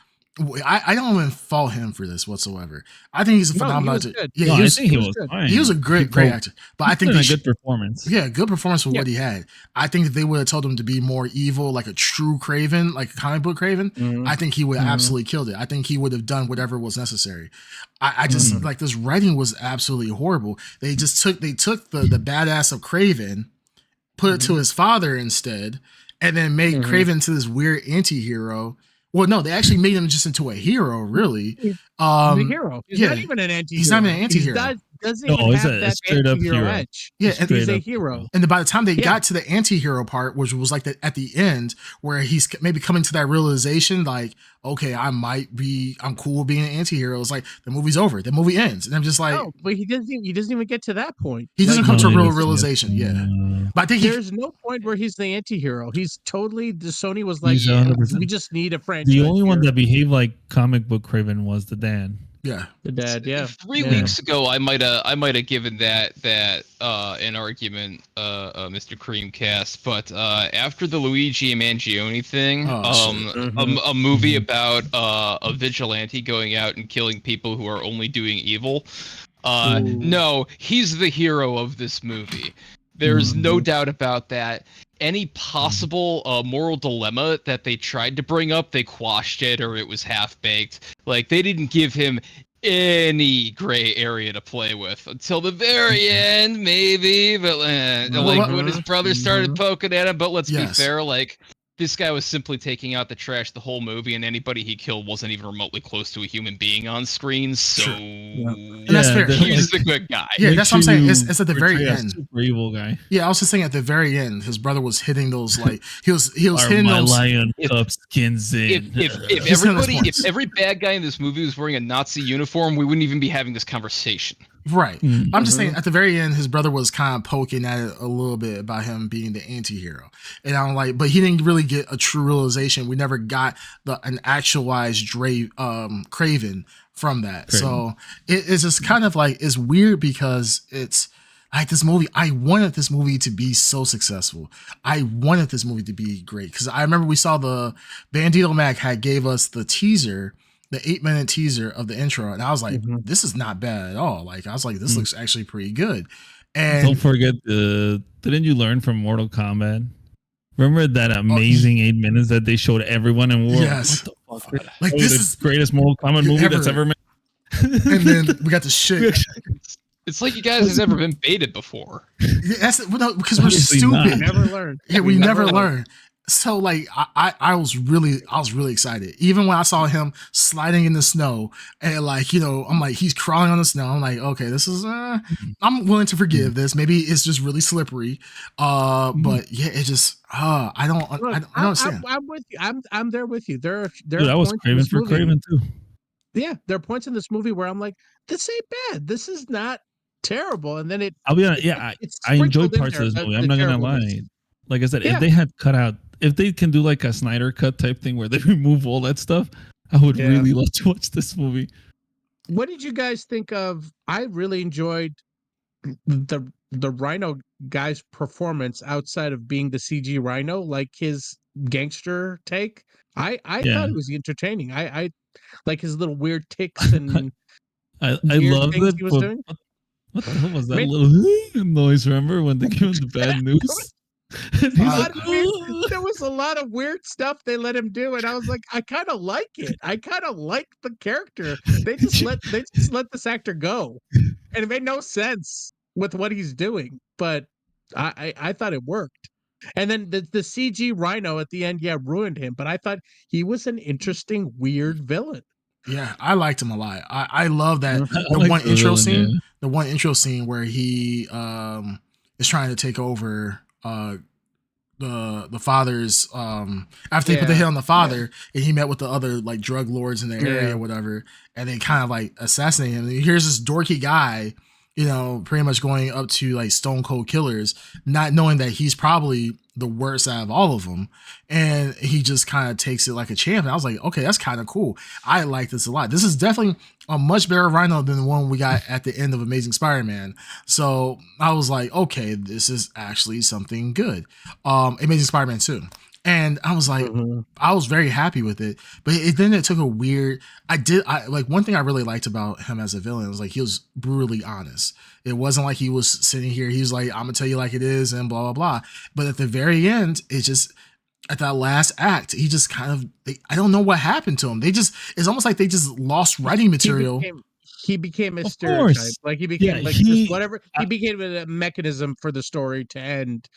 I don't even fault him for this whatsoever. I think he's a phenomenal actor. Yeah,
I think he was fine.
He was a great actor. But I think
a good performance.
Yeah, good performance for what he had. I think if they would have told him to be more evil, like a true Kraven, like a comic book Kraven, I think he would have absolutely killed it. I think he would have done whatever was necessary. I just like this writing was absolutely horrible. They took the badass of Kraven, put it to his father instead, and then made Kraven to this weird anti-hero. Well, no, they actually made him just into a hero, really.
The hero. He's not even an anti-hero.
He's not even an anti-hero.
Doesn't even have that anti-hero edge.
Yeah,
he's a hero.
And by the time they got to the anti-hero part, which was like at the end, where he's maybe coming to that realization, like, okay, I'm cool being an anti-hero. It's like the movie's over. The movie ends. And I'm just like,
no, but he doesn't even get to that point.
He doesn't come to a real realization. Yeah. But I think
there's no point where he's the anti-hero. He's totally, Sony was like, we just need a franchise.
The only one that behaved like comic book Kraven was the dad.
Yeah,
the dad. Yeah,
3 weeks ago, I might have given that an argument, Mr. Creamcast. But after the Luigi Mangione thing, a movie about a vigilante going out and killing people who are only doing evil. No, he's the hero of this movie. There's no doubt about that. Any possible moral dilemma that they tried to bring up, they quashed it, or it was half-baked. Like, they didn't give him any gray area to play with until the very end, maybe. But when his brother started poking at him. But let's be fair, like, this guy was simply taking out the trash the whole movie, and anybody he killed wasn't even remotely close to a human being on screen. So
that's fair.
He's the good guy.
Yeah, that's what I'm saying. It's at the very end.
Super evil guy.
Yeah, I was just saying at the very end, his brother was hitting those like he was hitting those.
Lion up skins in.
If every bad guy in this movie was wearing a Nazi uniform, we wouldn't even be having this conversation.
Right. I'm just saying at the very end, his brother was kind of poking at it a little bit about him being the anti-hero. And I'm like, but he didn't really get a true realization. We never got an actualized Kraven from that. So it's just kind of like, it's weird because it's like this movie, I wanted this movie to be so successful. I wanted this movie to be great. Because I remember we saw the Bandito Mac gave us the teaser, the 8-minute teaser of the intro, and I was like, this is not bad at all. Like, I was like, this looks actually pretty good. And
don't forget didn't you learn from Mortal Kombat? Remember that amazing 8 minutes that they showed everyone, and what the fuck?
Like, this is
the greatest Mortal Kombat movie that's ever made.
And then we got the shit.
It's like you guys have never been baited before.
Yeah, because we're stupid.
We never learned.
Yeah, we never learned. So like I was really excited. Even when I saw him sliding in the snow and like, I'm like, he's crawling on the snow. I'm like, okay, this is I'm willing to forgive this. Maybe it's just really slippery. But yeah, it just I don't understand.
I'm with you. I'm there with you. There
Dude, I was craving for Kraven too.
Yeah, there are points in this movie where I'm like, this ain't bad. This is not terrible. And then
I'll be honest, I enjoyed parts of this movie. I'm not gonna lie. Like I said, if they had cut out, if they can do like a Snyder cut type thing where they remove all that stuff, I would really love to watch this movie.
What did you guys think of? I really enjoyed the Rhino guy's performance outside of being the CG Rhino, like his gangster take. I thought it was entertaining. I like his little weird ticks and
I
weird
loved
things
it,
he was
but
doing.
what the hell was that
Made-
little noise? Remember when they gave him the bad news? And he's like,
there was a lot of weird stuff they let him do, and I was like, I kind of like it. I kind of like the character. They just let this actor go, and it made no sense with what he's doing. But I thought it worked. And then the CG Rhino at the end, ruined him. But I thought he was an interesting, weird villain.
Yeah, I liked him a lot. I love that
I
the
like
one
the
intro
villain,
scene,
yeah.
the one intro scene where he is trying to take over the father's after they put the hit on the father and he met with the other like drug lords in the area or whatever, and they kind of like assassinate him. And here's this dorky guy, you know, pretty much going up to like stone cold killers, not knowing that he's probably the worst out of all of them, and he just kind of takes it like a champ. And I was like, okay, that's kind of cool. I like this a lot. This is definitely a much better Rhino than the one we got at the end of Amazing Spider-Man. So I was like, okay, this is actually something good. Amazing Spider-Man 2. And I was like, I was very happy with it, but then it took a weird. I like one thing I really liked about him as a villain was like he was brutally honest. It wasn't like he was sitting here. He was like, I'm gonna tell you like it is, and blah blah blah. But at the very end, it just at that last act, he just kind of. I don't know what happened to him. It's almost like they just lost writing material.
He became a
Of
stereotype.
course.
Like he became just whatever. He became a mechanism for the story to end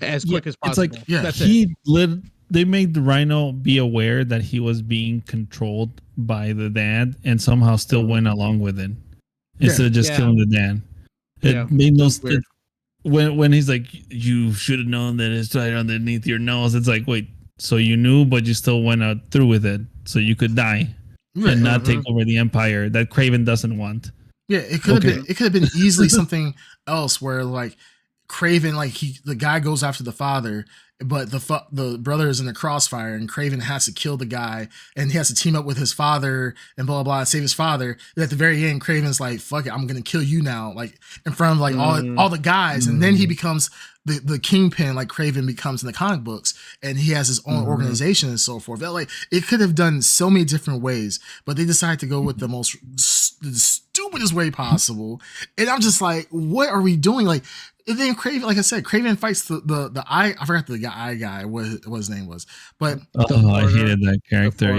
as quick as possible.
It's like they made the Rhino be aware that he was being controlled by the dad and somehow still went along with it instead of just killing the dad. It made no sense. When he's like, you should have known that it's right underneath your nose. It's like, wait, so you knew, but you still went through with it, so you could die and not take over the empire that Kraven doesn't want.
Yeah, it could have been easily something else where like Kraven, like the guy goes after the father, but the brother is in the crossfire, and Kraven has to kill the guy, and he has to team up with his father and blah blah blah, and save his father. And at the very end, Kraven's like, "Fuck it, I'm gonna kill you now!" Like in front of like all the guys, and then he becomes the kingpin, like Kraven becomes in the comic books, and he has his own organization and so forth. That, like it could have done so many different ways, but they decided to go with the most the stupidest way possible, and I'm just like, what are we doing? Like. And then Kraven, like I said, Kraven fights the eye. I forgot the eye guy, what his name was, but
I hated that character.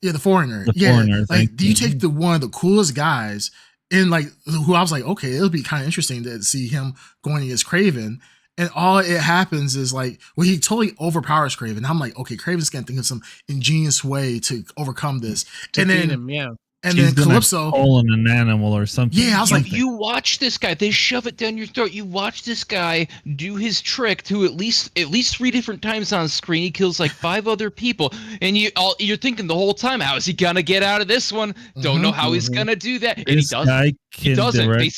The foreigner.
Foreigner.
Like, do you take one of the coolest guys, and like who I was like, okay, it'll be kind of interesting to see him going against Kraven, and all it happens is like, well, he totally overpowers Kraven. I'm like, okay, Kraven's gonna think of some ingenious way to overcome this, and then And
He's
then Calypso
on an animal or something.
Yeah, I was like,
you watch this guy. They shove it down your throat. You watch this guy do his trick to at least 3 different times on screen. He kills like 5 other people, and you're thinking the whole time, how is he gonna get out of this one? Don't know how he's gonna do that, and he doesn't. He doesn't. They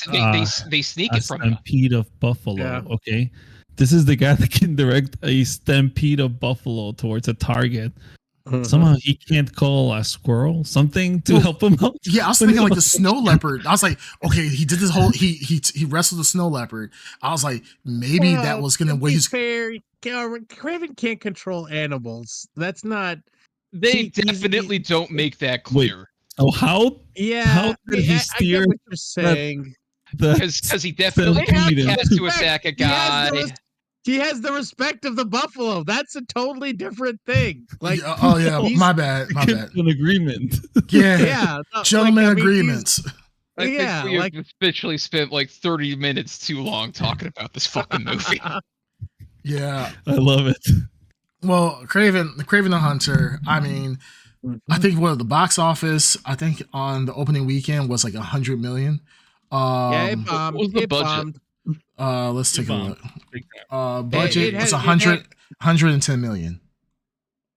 sneak it from him.
Stampede of buffalo. Okay, this is the guy that can direct a stampede of buffalo towards a target. Somehow he can't call a squirrel something to help him out.
Yeah, I was thinking like the snow leopard. I was like, okay, he did this whole he wrestled the snow leopard. I was like, maybe that was gonna wait.
Fair, Kraven can't control animals. That's not.
They definitely don't make that clear.
Wait, oh, how?
Yeah,
how did he steer?
I get what you're saying.
Because he definitely has to attack a guy.
He has the respect of the buffalo. That's a totally different thing. Like,
my bad.
An agreement.
Yeah. Gentleman agreements.
I think we have officially spent like 30 minutes too long talking about this fucking movie.
Yeah,
I love it.
Well, Kraven the Hunter. I mean, I think the box office. I think on the opening weekend was like 100 million.
It bombed.
What was the budget?
Let's take a look. Budget was 110 million.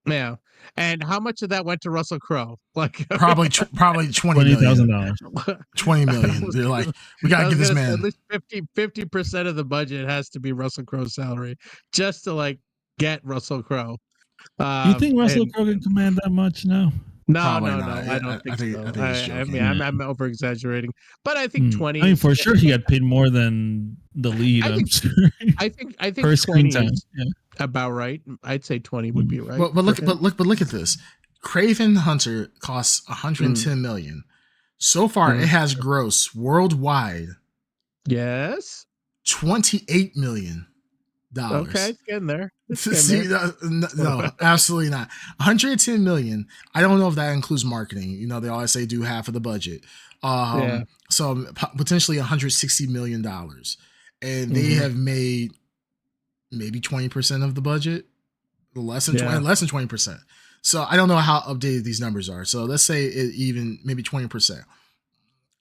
Yeah, and how much of that went to Russell Crowe? Like
probably $20,000. 20 million. They're like, we gotta give this man
at least 50% of the budget has to be Russell Crowe's salary just to like get Russell Crowe.
You think Russell Crowe can command that much now?
No, I don't think so. I mean, I'm over exaggerating, but I think 20.
I mean, for sure, he got paid more than the lead. I'm sure.
I think
Per screen
20
time.
is
Yeah.
about right. I'd say 20 would be right.
But look at this. Kraven the Hunter costs 110 million. So far, it has grossed worldwide.
Yes.
$28 million.
Okay, it's getting there.
See, no, absolutely not. 110 million. I don't know if that includes marketing. You know, they always say do half of the budget. So potentially 160 million dollars, and they have made maybe 20% of the budget, less than 20%. So I don't know how updated these numbers are. So let's say even maybe 20%.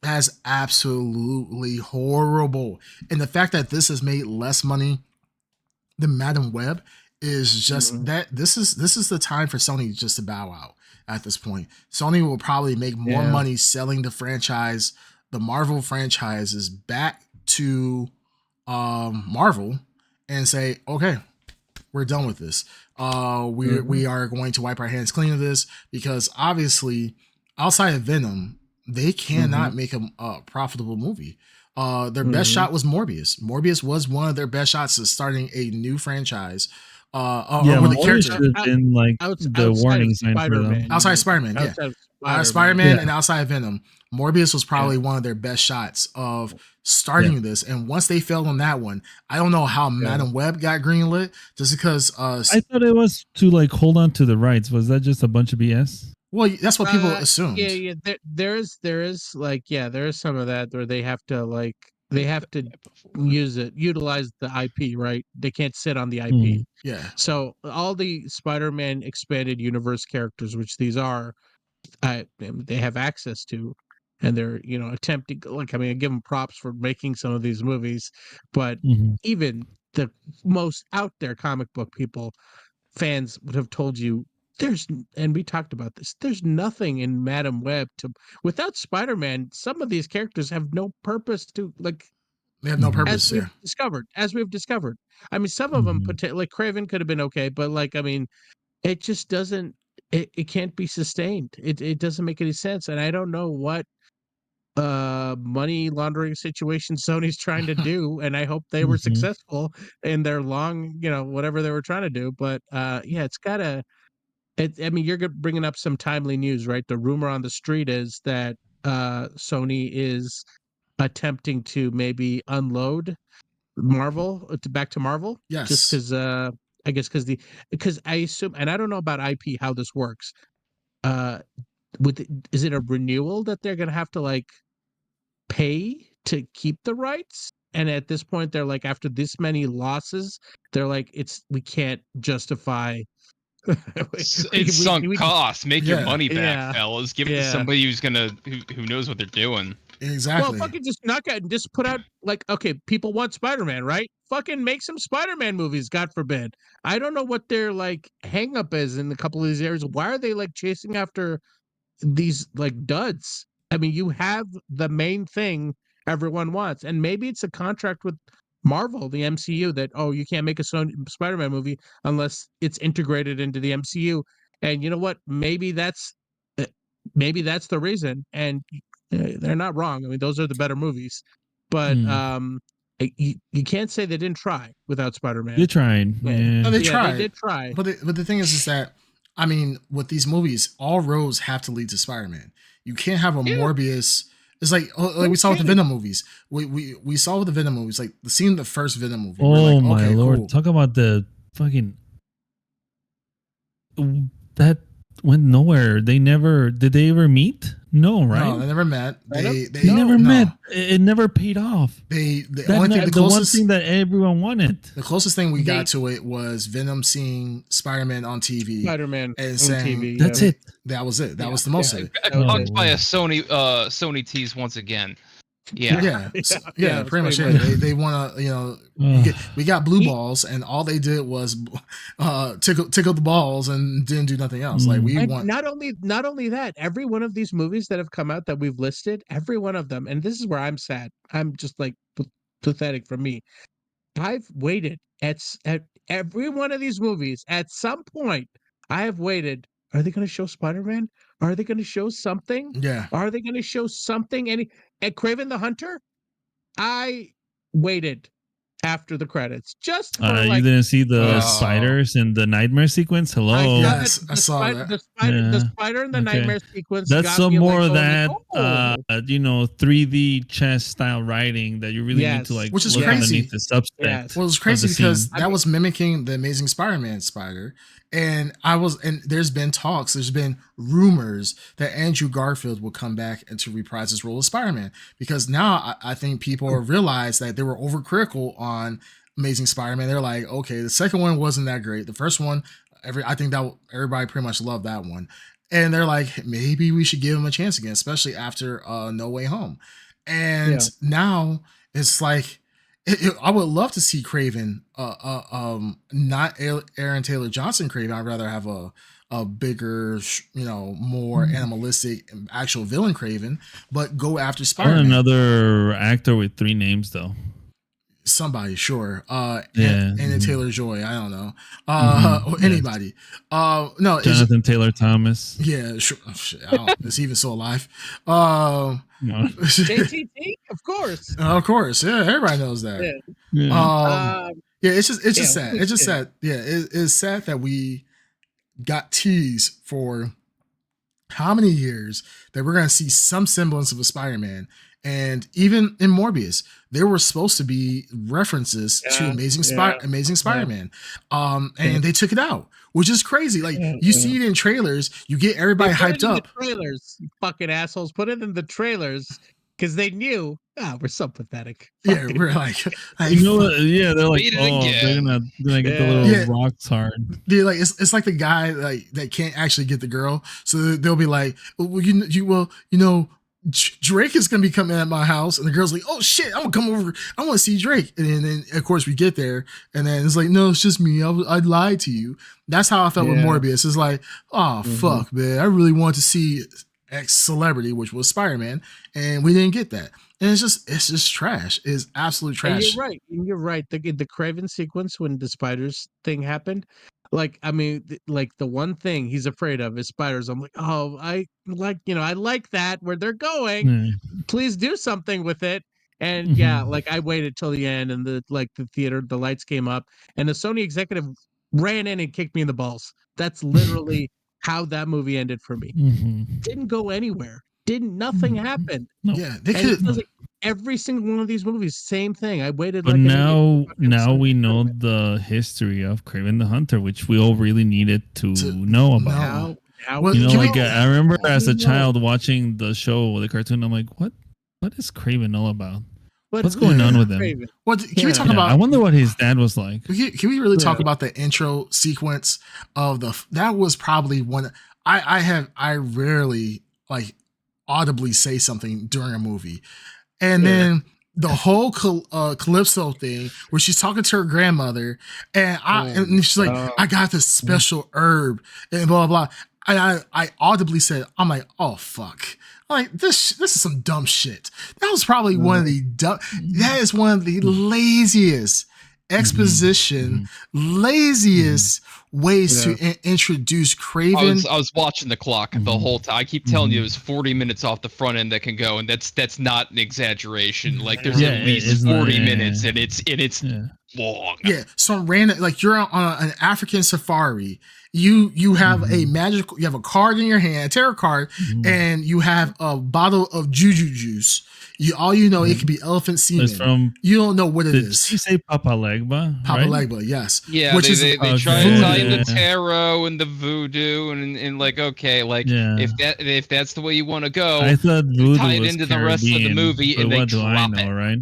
That's absolutely horrible, and the fact that this has made less money the Madam Web is just that this is the time for Sony just to bow out at this point. Sony will probably make more money selling the franchise, the Marvel franchises back to Marvel and say, okay, we're done with this. We are going to wipe our hands clean of this because obviously outside of Venom, they cannot make a profitable movie. Their best shot was Morbius. Morbius was one of their best shots of starting a new franchise. With a character
should have been like the warning sign for them.
Outside Spider-Man, Spider-Man and outside Venom, Morbius was probably one of their best shots of starting this. And once they failed on that one, I don't know how Madam Web got greenlit. Just because
I thought it was to like hold on to the rights. Was that just a bunch of BS?
Well, that's what people assumed.
Yeah. There is like there is some of that where they have to utilize the IP, right? They can't sit on the IP.
Yeah.
So all the Spider-Man expanded universe characters, which these are, they have access to, and they're attempting. Like, I mean, I give them props for making some of these movies, but even the most out there comic book fans would have told you and we talked about this, there's nothing in Madam Web without Spider-Man. Some of these characters have no purpose to, like,
they have no purpose.
As we've discovered. I mean, some of them, like Kraven could have been okay, but like, I mean, it just doesn't, it can't be sustained. It doesn't make any sense. And I don't know what money laundering situation Sony's trying to do, and I hope they were successful in their long, whatever they were trying to do. But it's gotta, I mean, you're bringing up some timely news, right? The rumor on the street is that Sony is attempting to maybe unload Marvel back to Marvel.
Yes.
Just because, I guess, because I assume, and I don't know about IP how this works. Is it a renewal that they're gonna have to like pay to keep the rights? And at this point, they're like, after this many losses, they're like, we can't justify.
It's sunk costs. Make your money back, fellas. Give it to somebody who knows what they're doing.
Exactly.
Well, fucking just knock out and just put out, like, okay, people want Spider-Man, right? Fucking make some Spider-Man movies, God forbid. I don't know what their like hang up is in a couple of these areas. Why are they like chasing after these like duds? I mean, you have the main thing everyone wants, and maybe it's a contract with Marvel, the MCU, that you can't make a Spider-Man movie unless it's integrated into the MCU. And you know what? Maybe that's the reason. And they're not wrong. I mean, those are the better movies. But you can't say they didn't try without Spider-Man.
They tried.
No, they tried.
They did try.
But the thing is that, I mean, with these movies, all roads have to lead to Spider-Man. You can't have a Morbius. It's like we saw with the Venom movies. We saw with the Venom movies, like the scene of the first Venom movie.
Oh like, my lord! Cool. Talk about the fucking that went nowhere. They never did. They ever meet? No, right?
No, they never met. They
never met. It never paid off.
The
one thing that everyone wanted.
The closest thing we got to it was Venom seeing Spider-Man on TV.
Spider-Man
and saying,
TV.
That's it.
That was it. That was the most of it.
Punked by a Sony tease once again.
Yeah, pretty much. They want to, we got blue balls, and all they did was tickle the balls and didn't do nothing else. Like
not only that, every one of these movies that have come out that we've listed, every one of them, and this is where I'm sad. I'm just like pathetic for me. I've waited at every one of these movies. At some point, I have waited. Are they going to show Spider-Man? Are they going to show something?
Yeah.
Are they going to show something? At Kraven the Hunter, I waited after the credits. Just for
you didn't see the spiders in the nightmare sequence? Hello.
Yes, I saw that.
The spider in the nightmare sequence.
That's
got
some
me,
more of
going
that,
like,
3D chess style writing that you really need to like
which is
look
crazy.
underneath the subtext.
Yes. Well, it was crazy because that was mimicking the Amazing Spider-Man spider, and there's been talks, there's been rumors that Andrew Garfield will come back and to reprise his role as Spider-Man, because now I think people realize that they were overcritical on Amazing Spider-Man. They're like, okay, the second one wasn't that great. The first one, I think that everybody pretty much loved that one. And they're like, maybe we should give him a chance again, especially after No Way Home. And now it's like, I would love to see Kraven, not Aaron Taylor Johnson Kraven. I'd rather have a bigger, more animalistic actual villain Kraven, but go after Spider-Man.
Another actor with 3 names though.
Somebody, sure. Anna Taylor-Joy, I don't know. Or anybody. No,
Jonathan Taylor Thomas.
Yeah, sure. Shit, is he even still alive?
JTT, of course.
Of course, yeah. Everybody knows that. It's just sad. It's just sad. Yeah, it's sad that we got teased for how many years that we're gonna see some semblance of a Spider-Man. And even in Morbius, there were supposed to be references to Amazing Spider-Man, and they took it out, which is crazy. Like you see it in trailers, you get everybody hyped up.
Trailers, you fucking assholes, put it in the trailers because they knew. We're so pathetic.
Yeah, we're like
you know what? Yeah, they're like, they're gonna get the little rocks hard.
Yeah, like it's like the guy like that can't actually get the girl, so they'll be like, well, Drake is gonna be coming at my house, and the girl's like, "Oh shit, I'm gonna come over. I want to see Drake." And then of course we get there, and then it's like, "No, it's just me. I lied to you." That's how I felt with Morbius. It's like, "Oh fuck, man, I really wanted to see X celebrity, which was Spider-Man, and we didn't get that." And it's just trash. It's absolute trash.
And you're right. The Kraven sequence when the spiders thing happened. Like, I mean, like the one thing he's afraid of is spiders. I'm like, I like that where they're going. Please do something with it. And like I waited till the end, and the theater, the lights came up, and the Sony executive ran in and kicked me in the balls. That's literally how that movie ended for me. Didn't go anywhere. Nothing happened.
No. Yeah, they could.
Like every single one of these movies, same thing. I waited.
But now we know the history of Kraven the Hunter, which we all really needed to know about. I remember as a child watching the show, the cartoon. I'm like, what is Kraven all about? What's going on with him?
Can we talk about?
I wonder what his dad was like.
Can we really talk about the intro sequence of that was probably one I rarely like audibly say something during a movie, and then the whole Calypso thing where she's talking to her grandmother, and she's like, I got this special herb and blah blah blah. And I audibly said, I'm like, oh fuck. Like this is some dumb shit. That was probably one of the that is one of the laziest exposition, laziest ways to introduce Kraven.
I was watching the clock the whole time. I keep telling you it was 40 minutes off the front end that can go, and that's not an exaggeration. Like there's at least 40 minutes, and it's long.
Yeah, some random, like you're on an African safari. You have you have a card in your hand, a tarot card, and you have a bottle of juju juice. All you know, it could be elephant semen. You don't know what it is.
Did you say Papa Legba?
Papa Legba, yes.
Yeah, which they try to tie in the tarot and the voodoo and like, okay, like if that's the way you want to go,
I thought voodoo
tie it
was
into the rest of the movie, and they drop it.
Right?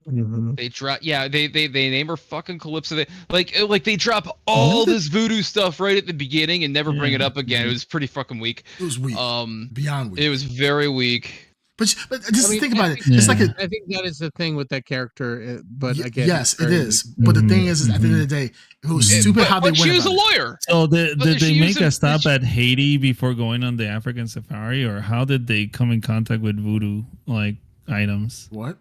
They drop, they name her fucking Calypso. They drop all this voodoo stuff right at the beginning and never bring it up again. It was pretty fucking weak.
It was weak. Beyond weak.
It was very weak.
But just think about it. It's like
I think that is the thing with that character. But again,
yes, it is. But the thing is at the end of the day, it was stupid how they went.
She was
a
lawyer.
So did they make a stop at Haiti before going on the African safari, or how did they come in contact with voodoo like items?
What?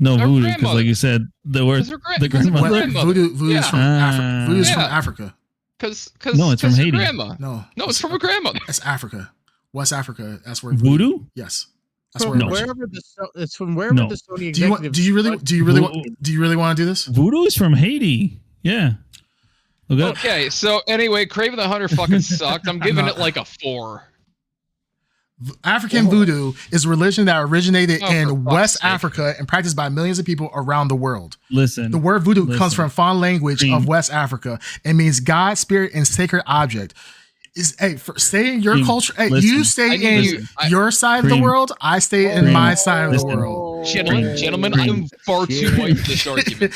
No, voodoo, because like you said, the word the grandmother.
Voodoo's from Africa. Voodoo's from Africa.
No,
it's from Haiti.
No,
it's from a grandmother.
It's Africa. West Africa. That's where
voodoo.
Yes. That's
from
where
wherever it's from wherever the Sony executive.
Do you really want to do this?
Voodoo is from Haiti. Yeah.
Okay, so anyway, Kraven the Hunter fucking sucked. I'm giving it like a 4.
African voodoo is a religion that originated in West Africa and practiced by millions of people around the world.
Listen,
the word voodoo comes from Fon language of West Africa. It means God, spirit, and sacred object. Stay in your culture. You stay in your side of the world. I stay in my side of the world.
Gentlemen, I'm far too white for this argument.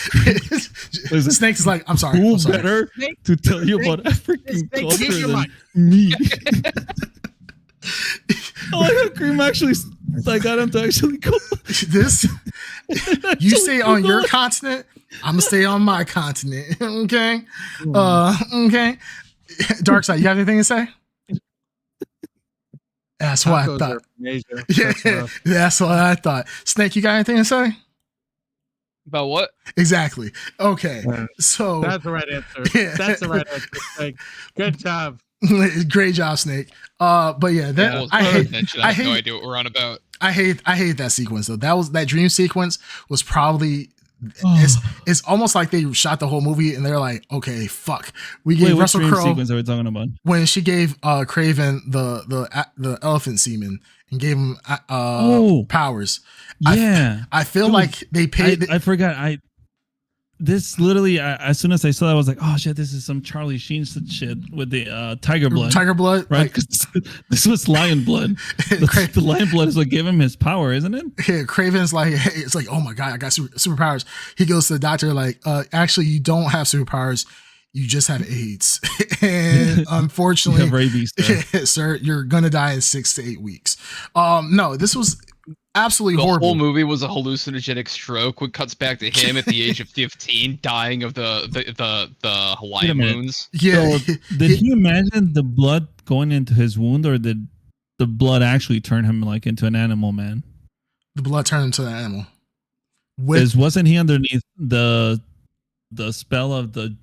Snake is like, I'm sorry.
Who better to tell you about African culture than me? Oh, I got Cream actually. I got him to actually go.
This. You stay on your continent. I'm gonna stay on my continent. Okay. Okay. Dark Side, you have anything to say? That's what I thought. Yeah, that's what I thought. Snake, you got anything to say?
About what?
Exactly. Okay. So
that's the right answer. Yeah. That's the right answer. Snake. Good job.
Great job, Snake. But yeah, I have
no idea what we're on about.
I hate that sequence though. That dream sequence was probably it's almost like they shot the whole movie and they're like, okay, fuck. We gave Russell Crowe
sequence are we talking about?
When she gave Kraven the elephant semen and gave him powers.
Yeah.
I feel like they paid.
I forgot. This literally, as soon as I saw that, I was like, "Oh shit, this is some Charlie Sheen shit with the tiger blood."
Tiger blood,
right? This was lion blood. The lion blood is what gave him his power, isn't it?
Yeah, Kraven's like, hey, it's like, oh my god, I got superpowers. He goes to the doctor like, actually, you don't have superpowers. You just have AIDS, and unfortunately,
you have rabies,
sir. You're gonna die in 6 to 8 weeks. No, this was absolutely horrible.
The whole movie was a hallucinogenic stroke. Which cuts back to him at the age of 15, dying of the Hawaiian wounds.
Yeah.
So, did he imagine the blood going into his wound, or did the blood actually turn him like into an animal man?
The blood turned into an animal.
Wasn't he underneath the spell of the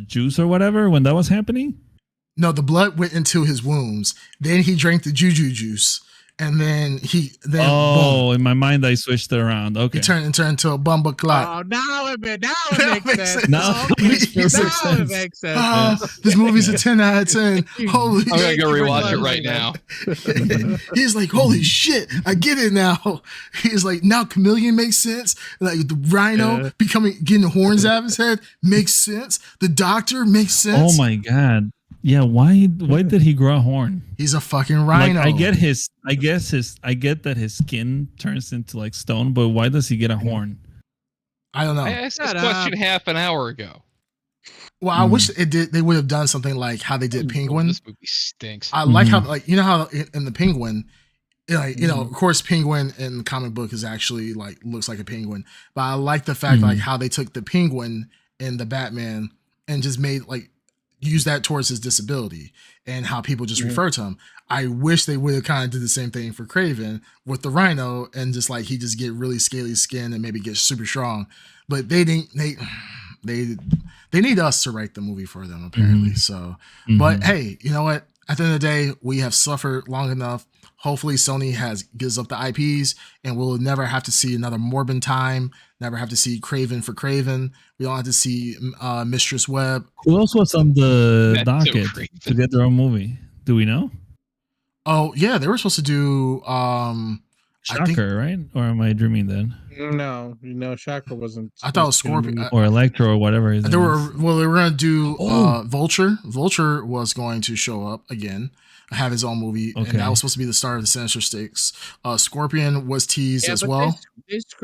juice or whatever when that was happening?
No, the blood went into his wounds. Then he drank the juju juice. And then boom.
In my mind I switched it around. Okay,
he turned into a bumba clot.
Oh, now it makes sense.
Now
it makes sense.
This movie's a 10 out of 10. Holy
shit! I'm gonna go rewatch it right now.
He's like, holy shit, I get it now. He's like, now Chameleon makes sense. Like the Rhino getting horns out of his head makes sense. The Doctor makes sense.
Oh my god. Yeah, why did he grow a horn?
He's a fucking rhino.
Like, I get that his skin turns into like stone, but why does he get a horn?
I don't know.
I asked this question half an hour ago.
Well, I wish they would have done something like how they did Penguin.
This movie stinks.
I like how, like, you know how in the Penguin, like, you know, of course, Penguin in the comic book is actually like looks like a penguin, but I like the fact like how they took the Penguin in the Batman and just made like use that towards his disability and how people just refer to him. I wish they would have kind of did the same thing for Kraven with the Rhino and just like he just get really scaly skin and maybe get super strong, but they didn't. They need us to write the movie for them apparently. So, but hey, you know what? At the end of the day, we have suffered long enough. Hopefully Sony gives up the IPs and we'll never have to see another Morbin time, never have to see Kraven for Kraven. We don't have to see Mistress Webb.
Who else was on the docket to get their own movie? Do we know?
Oh, yeah, they were supposed to do
Shocker, right? Or am I dreaming then?
No, Shocker wasn't.
I thought it was Scorpion.
Or Electro or whatever his name is.
They were going to do Vulture. Vulture was going to show up again. Have his own movie, and that was supposed to be the start of the Sinister Six. Scorpion was teased as well.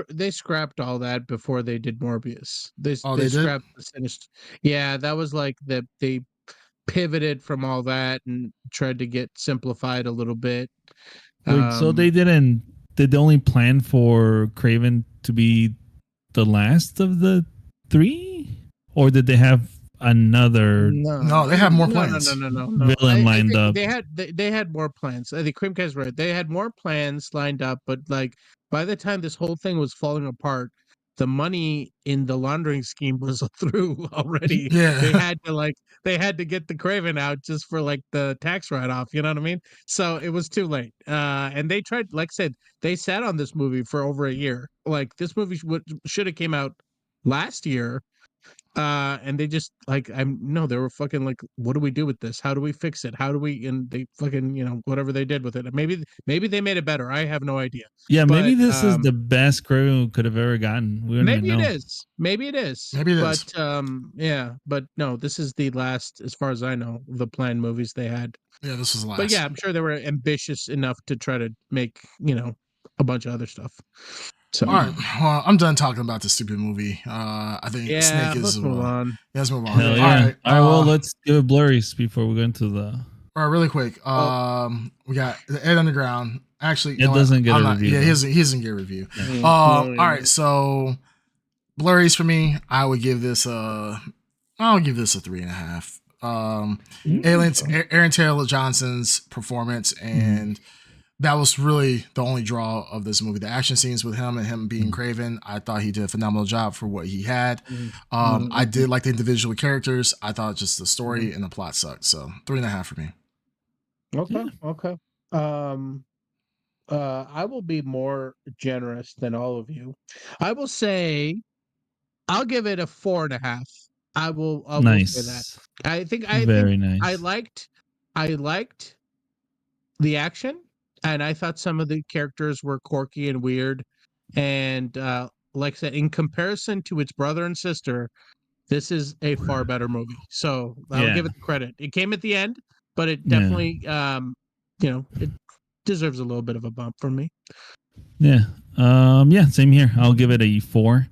They scrapped all that before they did Morbius. They
did?
Scrapped the Sinister. Yeah, that was like they pivoted from all that and tried to get simplified a little bit.
So they didn't. Did they only plan for Kraven to be the last of the 3, or did they have another?
No, they have more plans.
No.
Villain lined up.
They had more plans. I think Creamcast right. They had more plans lined up, but like by the time this whole thing was falling apart, the money in the laundering scheme was through already.
Yeah.
They had to get the Kraven out just for like the tax write-off, you know what I mean? So it was too late. And they tried, like I said, they sat on this movie for over a year. Like this movie should have came out last year. And they just like they were fucking like, what do we do with this? How do we fix it? How do we? And they fucking whatever they did with it. Maybe they made it better. I have no idea.
Yeah,
But,
maybe this is the best Kraven we could have ever gotten. We don't even know.
Maybe it is.
Maybe it
but,
is.
yeah, but no, this is the last, as far as I know, the planned movies they had.
Yeah, this was last.
But yeah, I'm sure they were ambitious enough to try to make a bunch of other stuff. So,
all right, well, I'm done talking about this stupid movie. I think Snake is.
Let's move on.
Yeah, let's move on.
Hell yeah. All right, well, let's give it blurries before we go into the.
All right, really quick. We got the Ed Underground. Actually,
it doesn't get a review.
Yeah, he doesn't get a review. Yeah. All right, so blurries for me, I'll give this a 3.5. Aliens, Aaron Taylor Johnson's performance, and that was really the only draw of this movie. The action scenes with him and him being Kraven, I thought he did a phenomenal job for what he had. I did like the individual characters. I thought just the story and the plot sucked. So 3.5 for me.
Okay. I will be more generous than all of you. I will say, I'll give it a 4.5. I will say that. I think
nice.
I liked the action, and I thought some of the characters were quirky and weird. And like I said, in comparison to its brother and sister, this is a far better movie. So I'll give it the credit. It came at the end, but it definitely, it deserves a little bit of a bump from me.
Yeah. Same here. I'll give it a 4.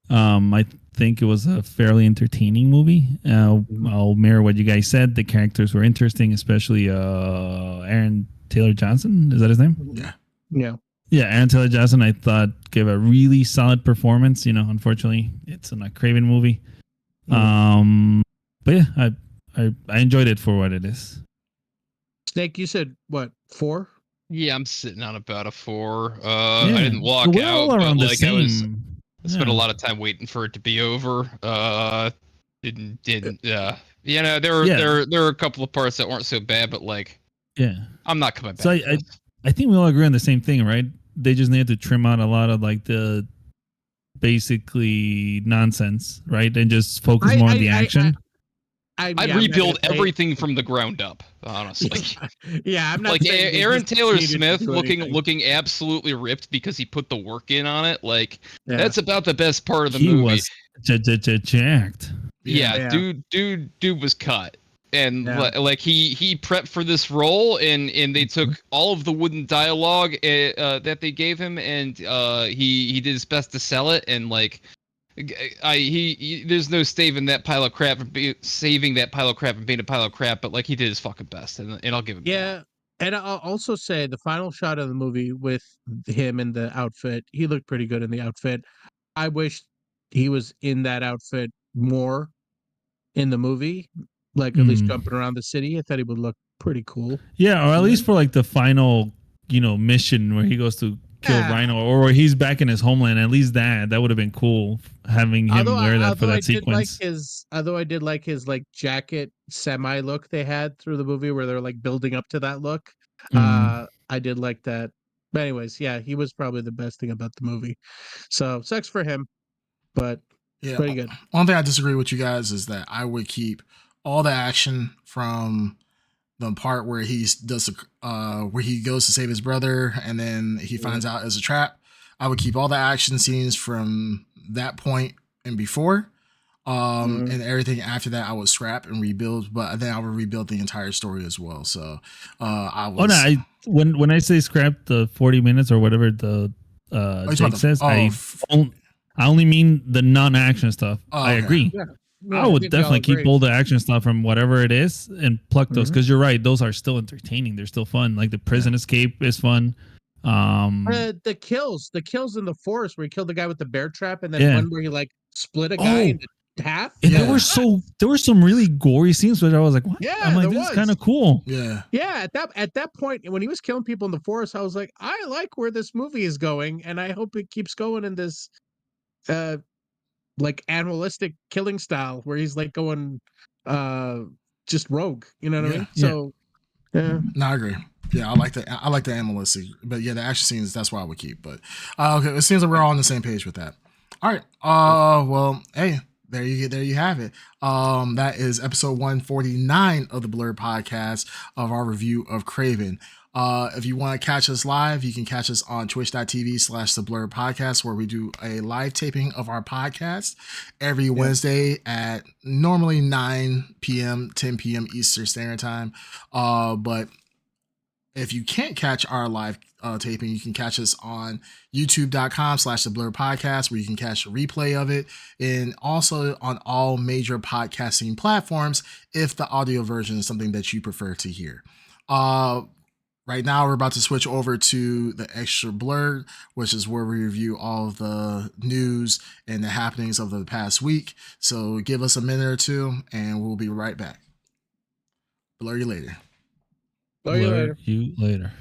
I think it was a fairly entertaining movie. I'll mirror what you guys said. The characters were interesting, especially Aaron Taylor Johnson. Is that his name?
Yeah.
Yeah, Aaron Taylor Johnson, I thought gave a really solid performance. Unfortunately, it's a Kraven movie. But yeah, I enjoyed it for what it is.
Snake, you said what, 4?
Yeah, I'm sitting on about a 4. I didn't walk out, but like I spent a lot of time waiting for it to be over. Didn't. There were a couple of parts that weren't so bad, but like, I'm not coming back.
So I think we all agree on the same thing, right? They just needed to trim out a lot of like the basically nonsense, right, and just focus more on the action.
I'd rebuild everything from the ground up, honestly.
I'm not
like Aaron Taylor Smith looking absolutely ripped because he put the work in on it. Like that's about the best part of the movie.
He was jacked.
Yeah, dude was cut, and like he prepped for this role, and they took all of the wooden dialogue that they gave him, and he did his best to sell it, and like. There's no saving that pile of crap and being a pile of crap, but like he did his fucking best, and I'll give him.
Yeah, and I'll also say the final shot of the movie with him in the outfit, he looked pretty good in the outfit. I wish he was in that outfit more in the movie, like at least jumping around the city. I thought he would look pretty cool.
Yeah, or at least for like the final, mission where he goes to kill Rhino, or where he's back in his homeland. At least that would have been cool, having him wear that for that sequence.
Although I did like his like jacket semi look they had through the movie, where they're like building up to that look. I did like that. But anyways, he was probably the best thing about the movie. So sucks for him, but pretty good.
One thing I disagree with you guys is that I would keep all the action from the part where he where he goes to save his brother and then he finds out it's a trap. I would keep all the action scenes from that point and before, and everything after that I would scrap and rebuild. But then I would rebuild the entire story as well. So I was.
When I say scrap the 40 minutes or whatever the Jake says, I only mean the non-action stuff. I agree. Yeah. I would definitely keep all the action stuff from whatever it is and pluck those, because you're right, those are still entertaining. They're still fun. Like the prison escape is fun.
The kills in the forest where he killed the guy with the bear trap, and then one where he like split a guy into half.
And there were some really gory scenes which I was like, what?
Yeah,
I'm like, this is kind of cool.
Yeah. At that point when he was killing people in the forest, I was like, I like where this movie is going, and I hope it keeps going in this like animalistic killing style where he's like going just rogue. You know what I mean? So yeah.
No, I agree. Yeah, I like the animalistic, but yeah, the action scenes, that's what I would keep. But okay, it seems like we're all on the same page with that. All right. Well, hey, there you have it. That is episode 149 of the Blrd podcast of our review of Kraven. If you want to catch us live, you can catch us on twitch.tv/the Blrd podcast, where we do a live taping of our podcast every Wednesday at normally 9 p.m., 10 p.m. Eastern Standard Time. But if you can't catch our live taping, you can catch us on youtube.com/the Blrd podcast, where you can catch a replay of it, and also on all major podcasting platforms if the audio version is something that you prefer to hear. Right now, we're about to switch over to the Extra Blrd, which is where we review all of the news and the happenings of the past week. So give us a minute or two, and we'll be right back. Blur you later.
Blur you later.
You later.